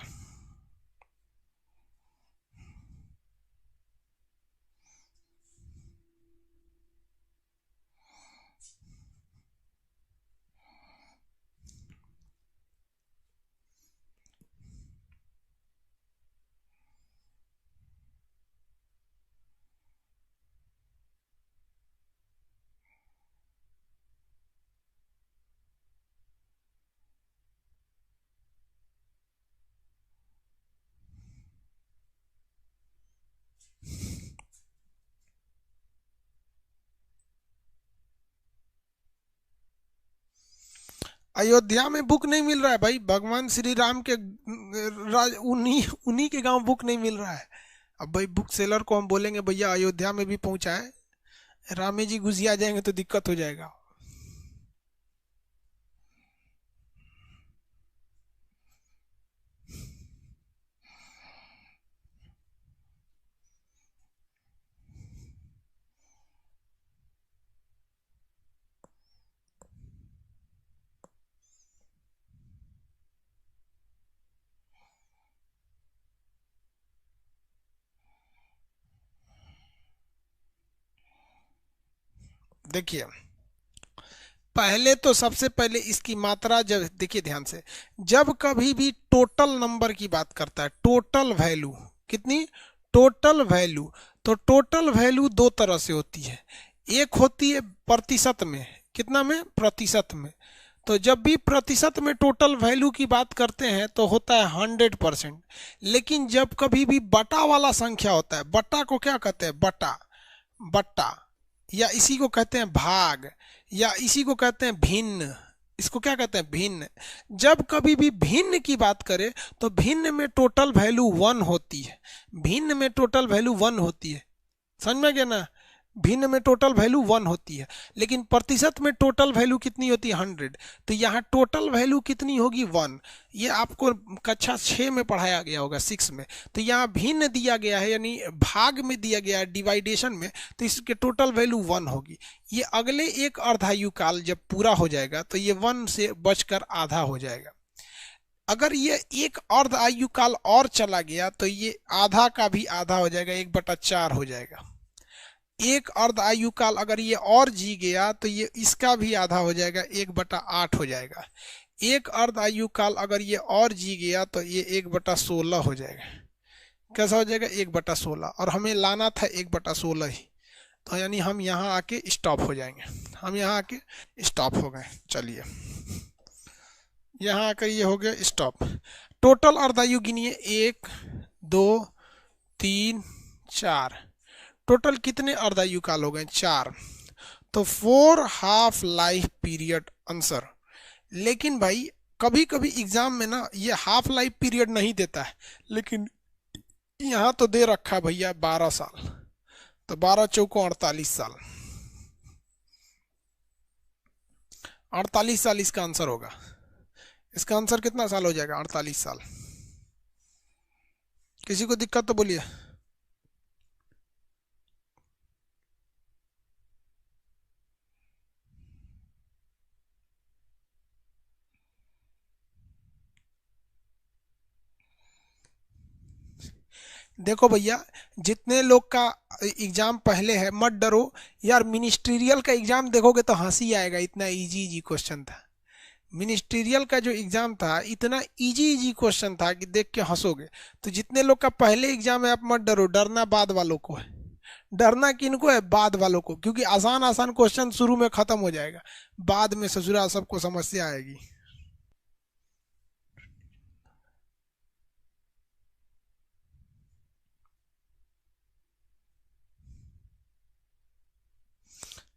अयोध्या में बुक नहीं मिल रहा है भाई, भगवान श्री राम के उन्हीं उन्हीं के गांव बुक नहीं मिल रहा है। अब भाई बुक सेलर को हम बोलेंगे भैया अयोध्या में भी पहुंचाए, रामे जी घुसिया जाएंगे तो दिक्कत हो जाएगा। देखिए पहले तो सबसे पहले इसकी मात्रा, जब देखिए ध्यान से, जब कभी भी टोटल नंबर की बात करता है, टोटल वैल्यू कितनी? Total value. तो टोटल वैल्यू 2 तरह से होती है। एक होती है प्रतिशत में, कितना में? प्रतिशत में। तो जब भी प्रतिशत में टोटल वैल्यू की बात करते हैं तो होता है 100%। लेकिन जब कभी भी बटा वाला संख्या होता है, बटा को क्या कहते हैं? बटा, बट्टा, या इसी को कहते हैं भाग, या इसी को कहते हैं भिन्न। इसको क्या कहते हैं? भिन्न। जब कभी भी भिन्न की बात करें तो भिन्न में टोटल वैल्यू 1 होती है। भिन्न में टोटल वैल्यू 1 होती है, समझ में गया ना? भिन्न में टोटल वैल्यू 1 होती है, लेकिन प्रतिशत में टोटल वैल्यू कितनी होती है? 100। तो यहाँ टोटल वैल्यू कितनी होगी? 1। ये आपको कक्षा 6 में पढ़ाया गया होगा, 6 में। तो यहाँ भिन्न दिया गया है, यानी भाग में दिया गया है, डिवाइडेशन में, तो इसके टोटल वैल्यू 1 होगी। ये अगले एक अर्धायु काल जब पूरा हो जाएगा तो ये 1 से बचकर आधा हो जाएगा। अगर ये एक अर्ध आयु काल और चला गया तो ये आधा का भी आधा हो जाएगा, 1/4 हो जाएगा। एक अर्ध आयु काल अगर ये और जी गया तो ये इसका भी आधा हो जाएगा, 1/8 हो जाएगा। एक अर्ध आयु काल अगर ये और जी गया तो ये 1/16 हो जाएगा। कैसा हो जाएगा? 1/16। और हमें लाना था 1/16 ही, तो यानी हम यहाँ आके स्टॉप हो जाएंगे। हम यहाँ आके स्टॉप हो गए। चलिए यहाँ आकर ये हो गया स्टॉप। टोटल अर्धायु गिनिए, 1 2 3 4। टोटल कितने अर्धायु काल हो गए? 4। तो 4 हाफ लाइफ पीरियड आंसर। लेकिन भाई कभी कभी एग्जाम में ना ये हाफ लाइफ पीरियड नहीं देता है, लेकिन यहाँ तो दे रखा है भैया 12 साल। तो 12 चौको 48 साल, 48 साल इसका आंसर होगा। इसका आंसर कितना साल हो जाएगा? 48 साल। किसी को दिक्कत तो बोलिए। देखो भैया, जितने लोग का एग्जाम पहले है मत डरो यार। मिनिस्ट्रियल का एग्जाम देखोगे तो हंसी आएगा, इतना इजी इजी क्वेश्चन था। मिनिस्ट्रियल का जो एग्जाम था इतना इजी इजी क्वेश्चन था कि देख के हंसोगे। तो जितने लोग का पहले एग्जाम है आप मत डरो, डरना बाद वालों को है। डरना किनको है? बाद वालों को, क्योंकि आसान आसान क्वेश्चन शुरू में खत्म हो जाएगा, बाद में ससुरा सबको समस्या आएगी।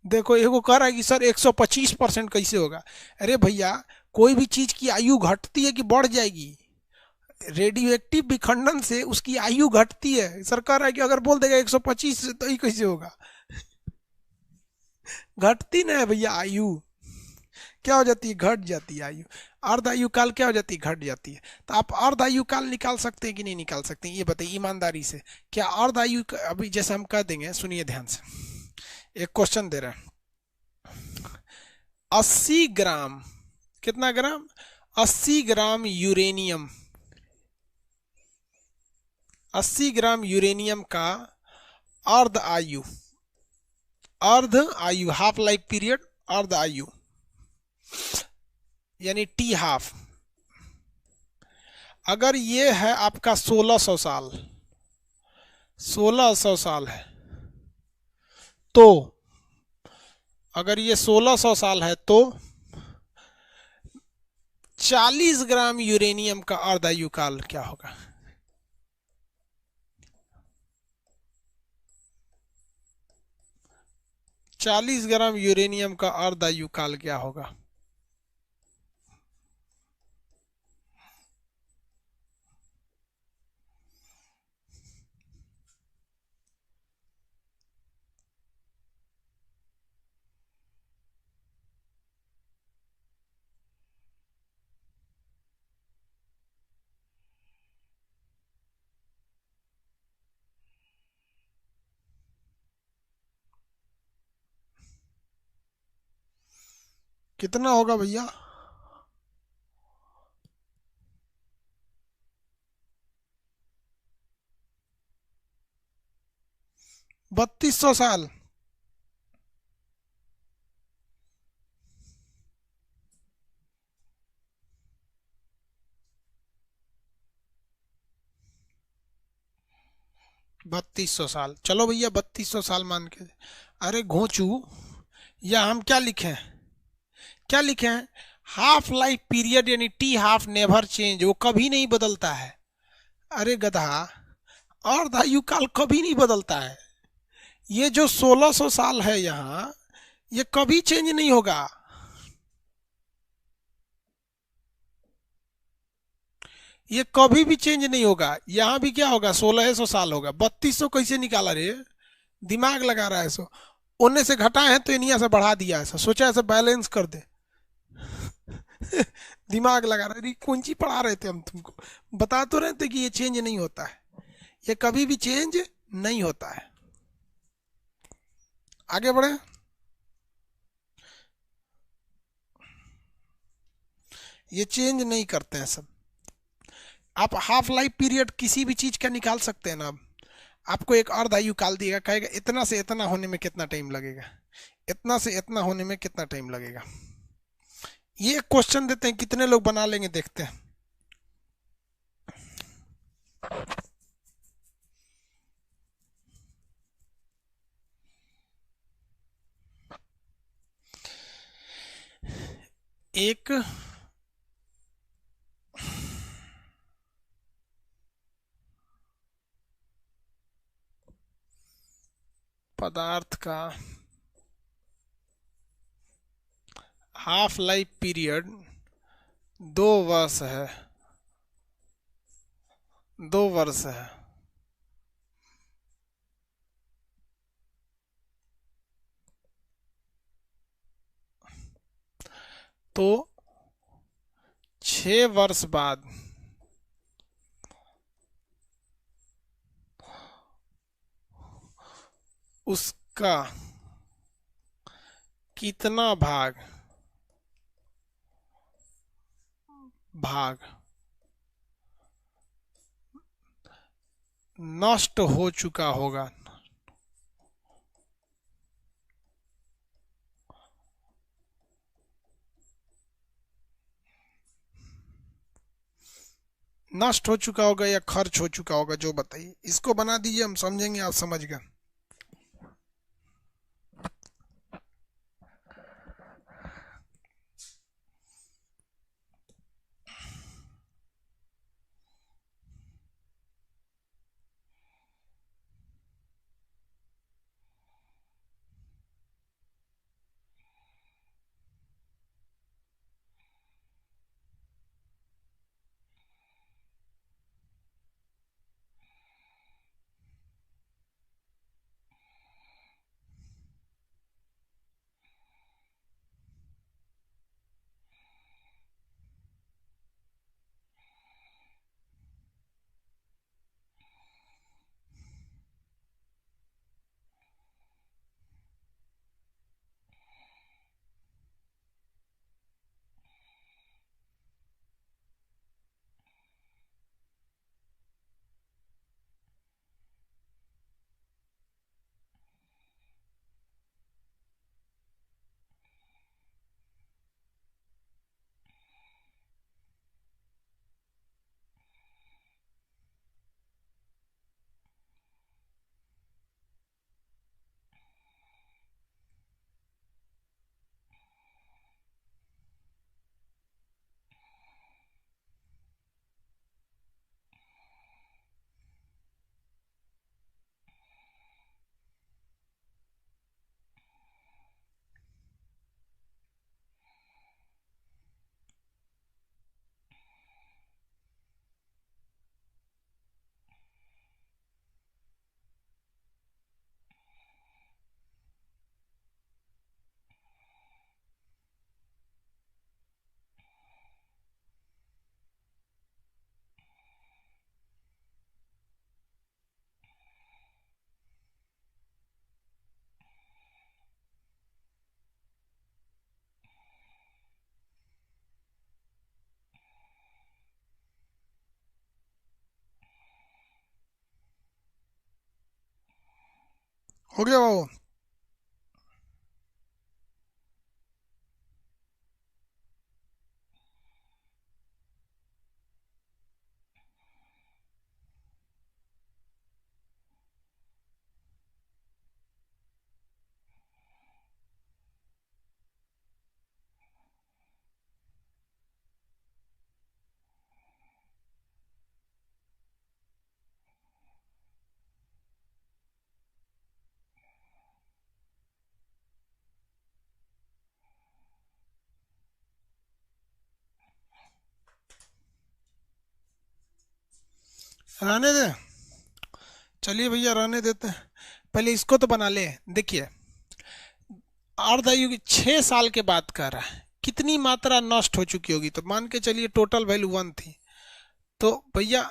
देखो एगो कह रहा है कि सर 125% कैसे होगा। अरे भैया, कोई भी चीज की आयु घटती है कि बढ़ जाएगी? रेडियो एक्टिव विखंडन से उसकी आयु घटती है। सर कह रहा है कि अगर बोल देगा 125 तो ये कैसे होगा? घटती ना है भैया आयु। क्या हो जाती है? घट जाती है आयु। अर्ध आयु काल क्या हो जाती है? घट जाती है। तो आप अर्ध आयु काल निकाल सकते हैं कि नहीं निकाल सकते हैं? ये बताइए ईमानदारी से। क्या अर्ध आयु अभी जैसे हम कह देंगे, सुनिए ध्यान से, एक क्वेश्चन दे रहे हैं। 80 ग्राम, कितना ग्राम? 80 ग्राम यूरेनियम, 80 ग्राम यूरेनियम का अर्ध आयु, अर्ध आयु हाफ लाइफ पीरियड, अर्ध आयु यानी टी हाफ, अगर ये है आपका 1600 साल, 1600 साल है, तो अगर ये 1600 साल है तो 40 ग्राम यूरेनियम का अर्ध आयु काल क्या होगा? 40 ग्राम यूरेनियम का अर्ध आयु काल क्या होगा? कितना होगा भैया? 3200 साल। 3200 साल, चलो भैया 3200 साल मान के। अरे घोंचू, या हम क्या लिखे हैं? क्या लिखे हैं? हाफ लाइफ पीरियड यानी टी हाफ नेवर चेंज, वो कभी नहीं बदलता है। अरे गधा, अर्ध आयु काल कभी नहीं बदलता है। ये जो 1600 साल है यहाँ, ये कभी चेंज नहीं होगा। ये कभी भी चेंज नहीं होगा। यहाँ भी क्या होगा? 1600 साल होगा। 3200 कैसे निकाला रे? दिमाग लगा रहा है सो। उन्ने से घटा है तो इनिया से बढ़ा दिया, ऐसा सोचा ऐसा बैलेंस कर दे। दिमाग लगा रहा है। कौन पढ़ा रहे थे हम तुमको? बता तो रहे थे कि ये चेंज नहीं होता है, ये कभी भी चेंज नहीं होता है। आगे बढ़े। ये चेंज नहीं करते हैं सब। आप हाफ लाइफ पीरियड किसी भी चीज का निकाल सकते हैं ना। अब आपको एक अर्ध आयु काल दिएगा, कहेगा इतना से इतना होने में कितना टाइम लगेगा, इतना से इतना होने में कितना टाइम लगेगा। ये क्वेश्चन देते हैं, कितने लोग बना लेंगे देखते हैं। एक पदार्थ का हाफ लाइफ पीरियड 2 वर्ष है, 2 वर्ष है, तो 6 वर्ष बाद उसका कितना भाग भाग नष्ट हो चुका होगा। नष्ट हो चुका होगा या खर्च हो चुका होगा, जो बताइए। इसको बना दीजिए, हम समझेंगे, आप समझ गए। हो गया बाबू। रहने दे, चलिए भैया रहने देते हैं। पहले इसको तो बना ले। देखिए, अर्धायु की 6 साल के बाद कह रहा है कितनी मात्रा नष्ट हो चुकी होगी, तो मान के चलिए टोटल वैल्यू 1 थी। तो भैया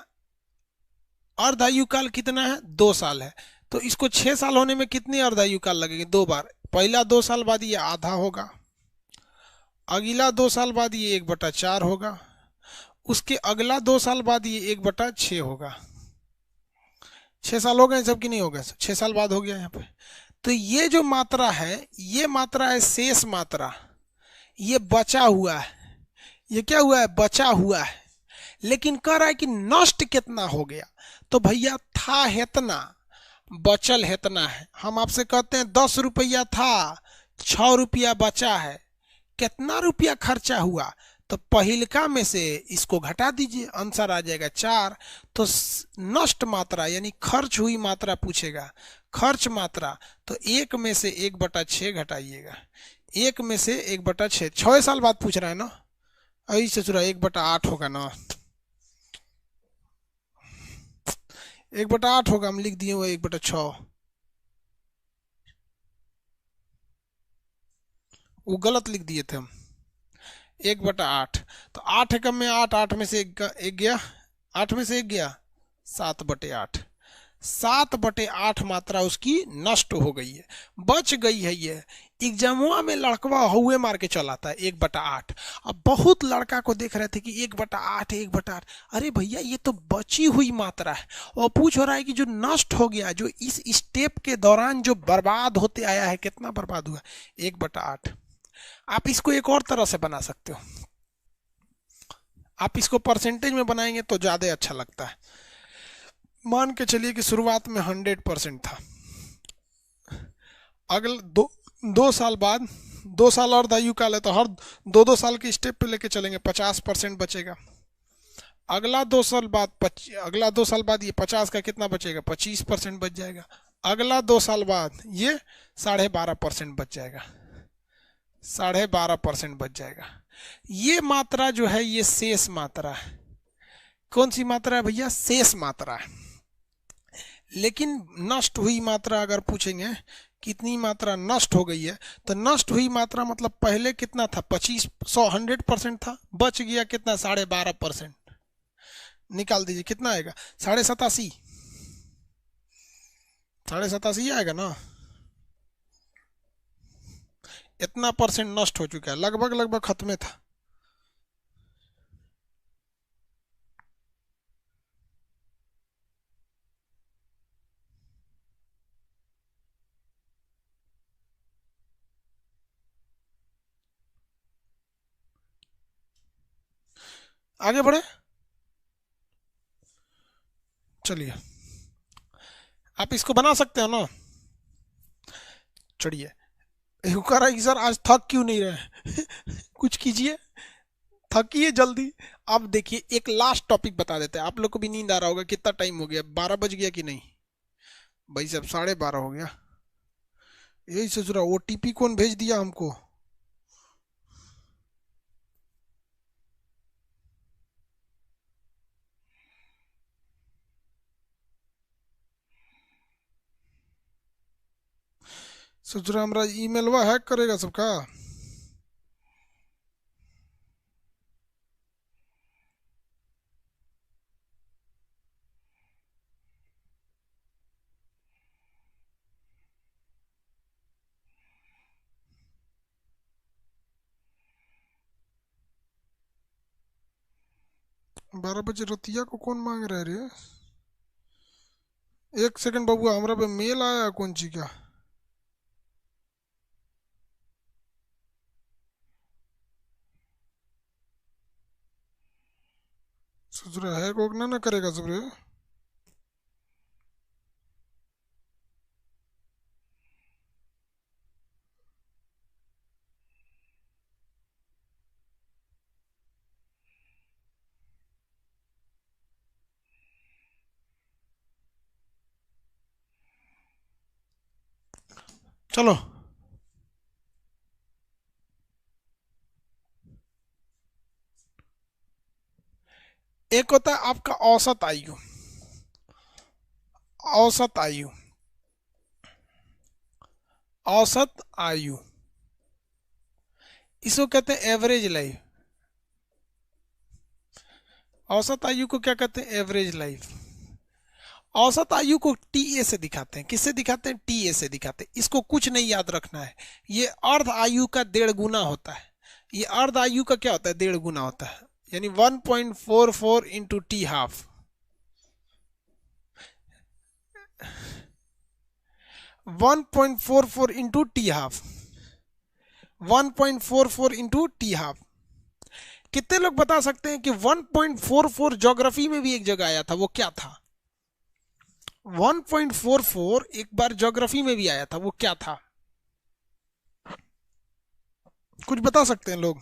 अर्धायु काल कितना है, 2 साल है। तो इसको 6 साल होने में कितनी अर्धायु काल लगेगी, 2 बार। पहला 2 साल बाद ये आधा होगा, अगला 2 साल बाद ये 1/4 होगा, उसके अगला 2 साल बाद ये 1/6 होगा। 6 साल हो गए सब कि नहीं हो गए, 6 साल बाद हो गया यहाँ पे। तो ये जो मात्रा है, ये मात्रा है शेष मात्रा, ये बचा हुआ है। ये क्या हुआ है, बचा हुआ है। लेकिन कह रहा है कि नष्ट कितना हो गया। तो भैया था हेतना, बचल हेतना है। हम आपसे कहते हैं 10 रुपया था, 6 रुपया बचा है, कितना रुपया खर्चा हुआ। तो पहिलका में से इसको घटा दीजिए, आंसर आ जाएगा 4। तो नष्ट मात्रा यानी खर्च हुई मात्रा पूछेगा, खर्च मात्रा। तो 1 में से 1/6 घटाइएगा, 1 में से 1/6, 6 साल बाद पूछ रहा है ना, ऐसे चुरा 1/8 होगा ना, 1/8 होगा। हम लिख दिए हुआ 1/6, वो गलत लिख दिए थे हम, 1/8। तो 8 एकम में 8, 8 में से एक गया, 8 में से 1 गया, 7/8। 7/8 मात्रा उसकी नष्ट हो गई है, बच गई है। ये एग्जामुआ में लड़कवा हुए मार के चलाता है 1/8। अब बहुत लड़का को देख रहे थे कि 1/8 1/8, अरे भैया ये तो बची हुई मात्रा है। और पूछ हो रहा है कि जो नष्ट हो गया, जो इस स्टेप के दौरान जो बर्बाद होते आया है, कितना बर्बाद हुआ? 1/8। आप इसको एक और तरह से बना सकते हो, आप इसको परसेंटेज में बनाएंगे तो ज्यादा अच्छा लगता है। मान के चलिए कि शुरुआत में 100% था, अगले 2 साल बाद, 2 साल और आयु काल है तो हर 2-2 साल के स्टेप पे लेके चलेंगे, 50% बचेगा। अगला 2 साल बाद ये 50 का कितना बचेगा? 25% बच जाएगा। अगला 2 साल बाद ये 12.5% बच जाएगा, 12.5% बच जाएगा। ये मात्रा जो है ये शेष मात्रा है। कौन सी मात्रा है भैया? शेष मात्रा है। लेकिन नष्ट हुई मात्रा अगर पूछेंगे कितनी मात्रा नष्ट हो गई है, तो नष्ट हुई मात्रा मतलब पहले कितना था? 100% था, बच गया कितना? 12.5%। निकाल दीजिए कितना आएगा? 87.5, 87.5 आएगा ना। इतना परसेंट नष्ट हो चुका है, लगभग लगभग खत्म था। आगे बढ़े, चलिए आप इसको बना सकते हो ना। चलिए, कह रहा है कि सर आज थक क्यों नहीं रहे कुछ कीजिए, थकिए जल्दी। अब देखिए एक लास्ट टॉपिक बता देते हैं, आप लोग को भी नींद आ रहा होगा। कितना टाइम हो गया? 12 बज गया कि नहीं? भाई साहब 12:30 हो गया। यही सोच रहा, ओटीपी कौन भेज दिया हमको? सोच रहा हमारा ईमेलवा हैक करेगा सबका। बारह बजे रतिया को कौन मांग रहा है रे? एक सेकंड बाबू, हमरा पे मेल आया कौन सी का? सोच रहा है को ना करेगा सब रे। चलो, एक होता है आपका औसत आयु, औसत आयु, औसत आयु, इसको कहते हैं एवरेज लाइफ। औसत आयु को क्या कहते हैं? Average life. औसत आयु को टी ए से दिखाते हैं। किससे दिखाते हैं? टी ए से दिखाते हैं। इसको कुछ नहीं याद रखना है, ये अर्ध आयु का 1.5 गुना होता है। ये अर्ध आयु का क्या होता है? 1.5 गुना होता है, यानी 1.44 into T half. 1.44 into T half, 1.44 into T half. कितने लोग बता सकते हैं कि 1.44 ज्योग्राफी में भी एक जगह आया था, वो क्या था? 1.44 एक बार ज्योग्राफी में भी आया था, वो क्या था? कुछ बता सकते हैं लोग?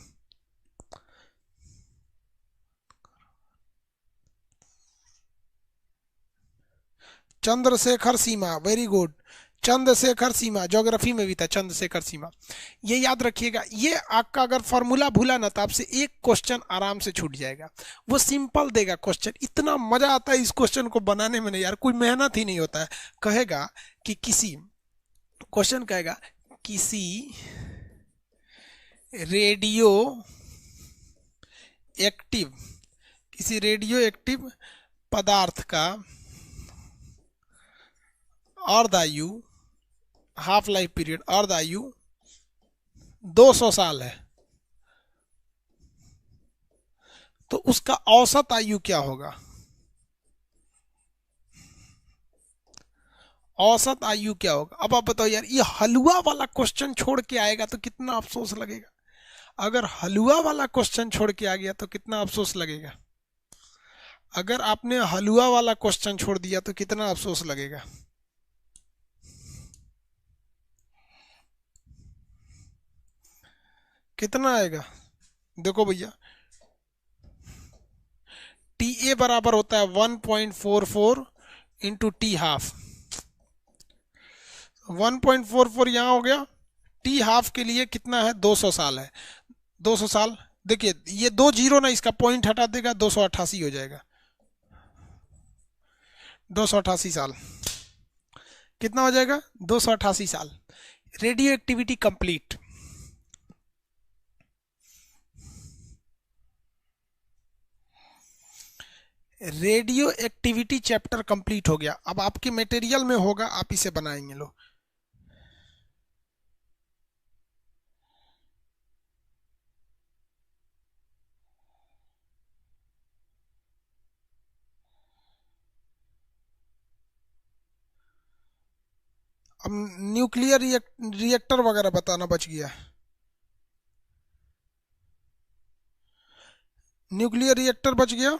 चंद्रशेखर सीमा, वेरी गुड। चंद्रशेखर सीमा ज्योग्राफी में भी था, चंद्रशेखर सीमा। ये याद रखिएगा। ये आपका अगर फॉर्मूला भूला ना तो आपसे एक क्वेश्चन आराम से छूट जाएगा। वो सिंपल देगा क्वेश्चन, इतना मजा आता है इस क्वेश्चन को बनाने में, नहीं यार कोई मेहनत ही नहीं होता है। कहेगा कि किसी, क्वेश्चन कहेगा किसी रेडियो एक्टिव, किसी रेडियो एक्टिव पदार्थ का और द आयु, हाफ लाइफ पीरियड और द आयु 200 साल है, तो उसका औसत आयु क्या होगा? औसत आयु क्या होगा? अब आप बताओ यार, ये हलवा वाला क्वेश्चन छोड़ के आएगा तो कितना अफसोस लगेगा। अगर हलवा वाला क्वेश्चन छोड़ के आ गया तो कितना अफसोस लगेगा। अगर आपने हलवा वाला क्वेश्चन छोड़ दिया तो कितना अफसोस लगेगा। कितना आएगा? देखो भैया, टी ए बराबर होता है 1.44 इंटू टी हाफ। 1.44 यहाँ हो गया, टी हाफ के लिए कितना है? 200 साल है। 200 साल, देखिए ये 2 जीरो ना, इसका पॉइंट हटा देगा, 288 हो जाएगा। 288 साल, कितना हो जाएगा? 288 साल। Radio activity complete. Radio activity chapter complete हो गया। अब आपके मटेरियल में होगा, आप इसे बनाएंगे। लो, अब न्यूक्लियर रिएक्टर वगैरह बताना बच गया। न्यूक्लियर रिएक्टर बच गया,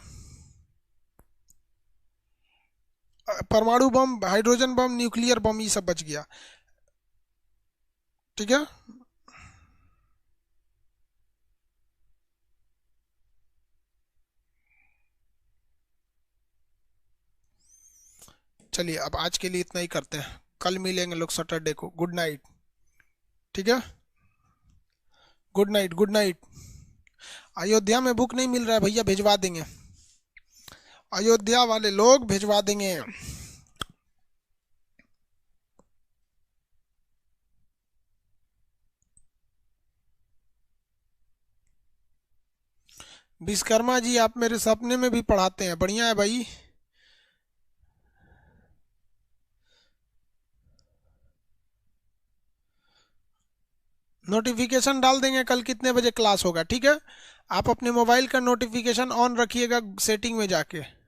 परमाणु बम, हाइड्रोजन बम, न्यूक्लियर बम, ये सब बच गया। ठीक है, चलिए अब आज के लिए इतना ही करते हैं, कल मिलेंगे लोग सैटरडे को। Good night. ठीक है, good night, good night. Ayodhya में बुक नहीं मिल रहा है भैया, भिजवा देंगे। अयोध्या वाले लोग भिजवा देंगे। विश्वकर्मा जी, आप मेरे सपने में भी पढ़ाते हैं, बढ़िया है भाई। नोटिफिकेशन डाल देंगे कल कितने बजे क्लास होगा। ठीक है, आप अपने मोबाइल का नोटिफिकेशन ऑन रखिएगा सेटिंग में जाके।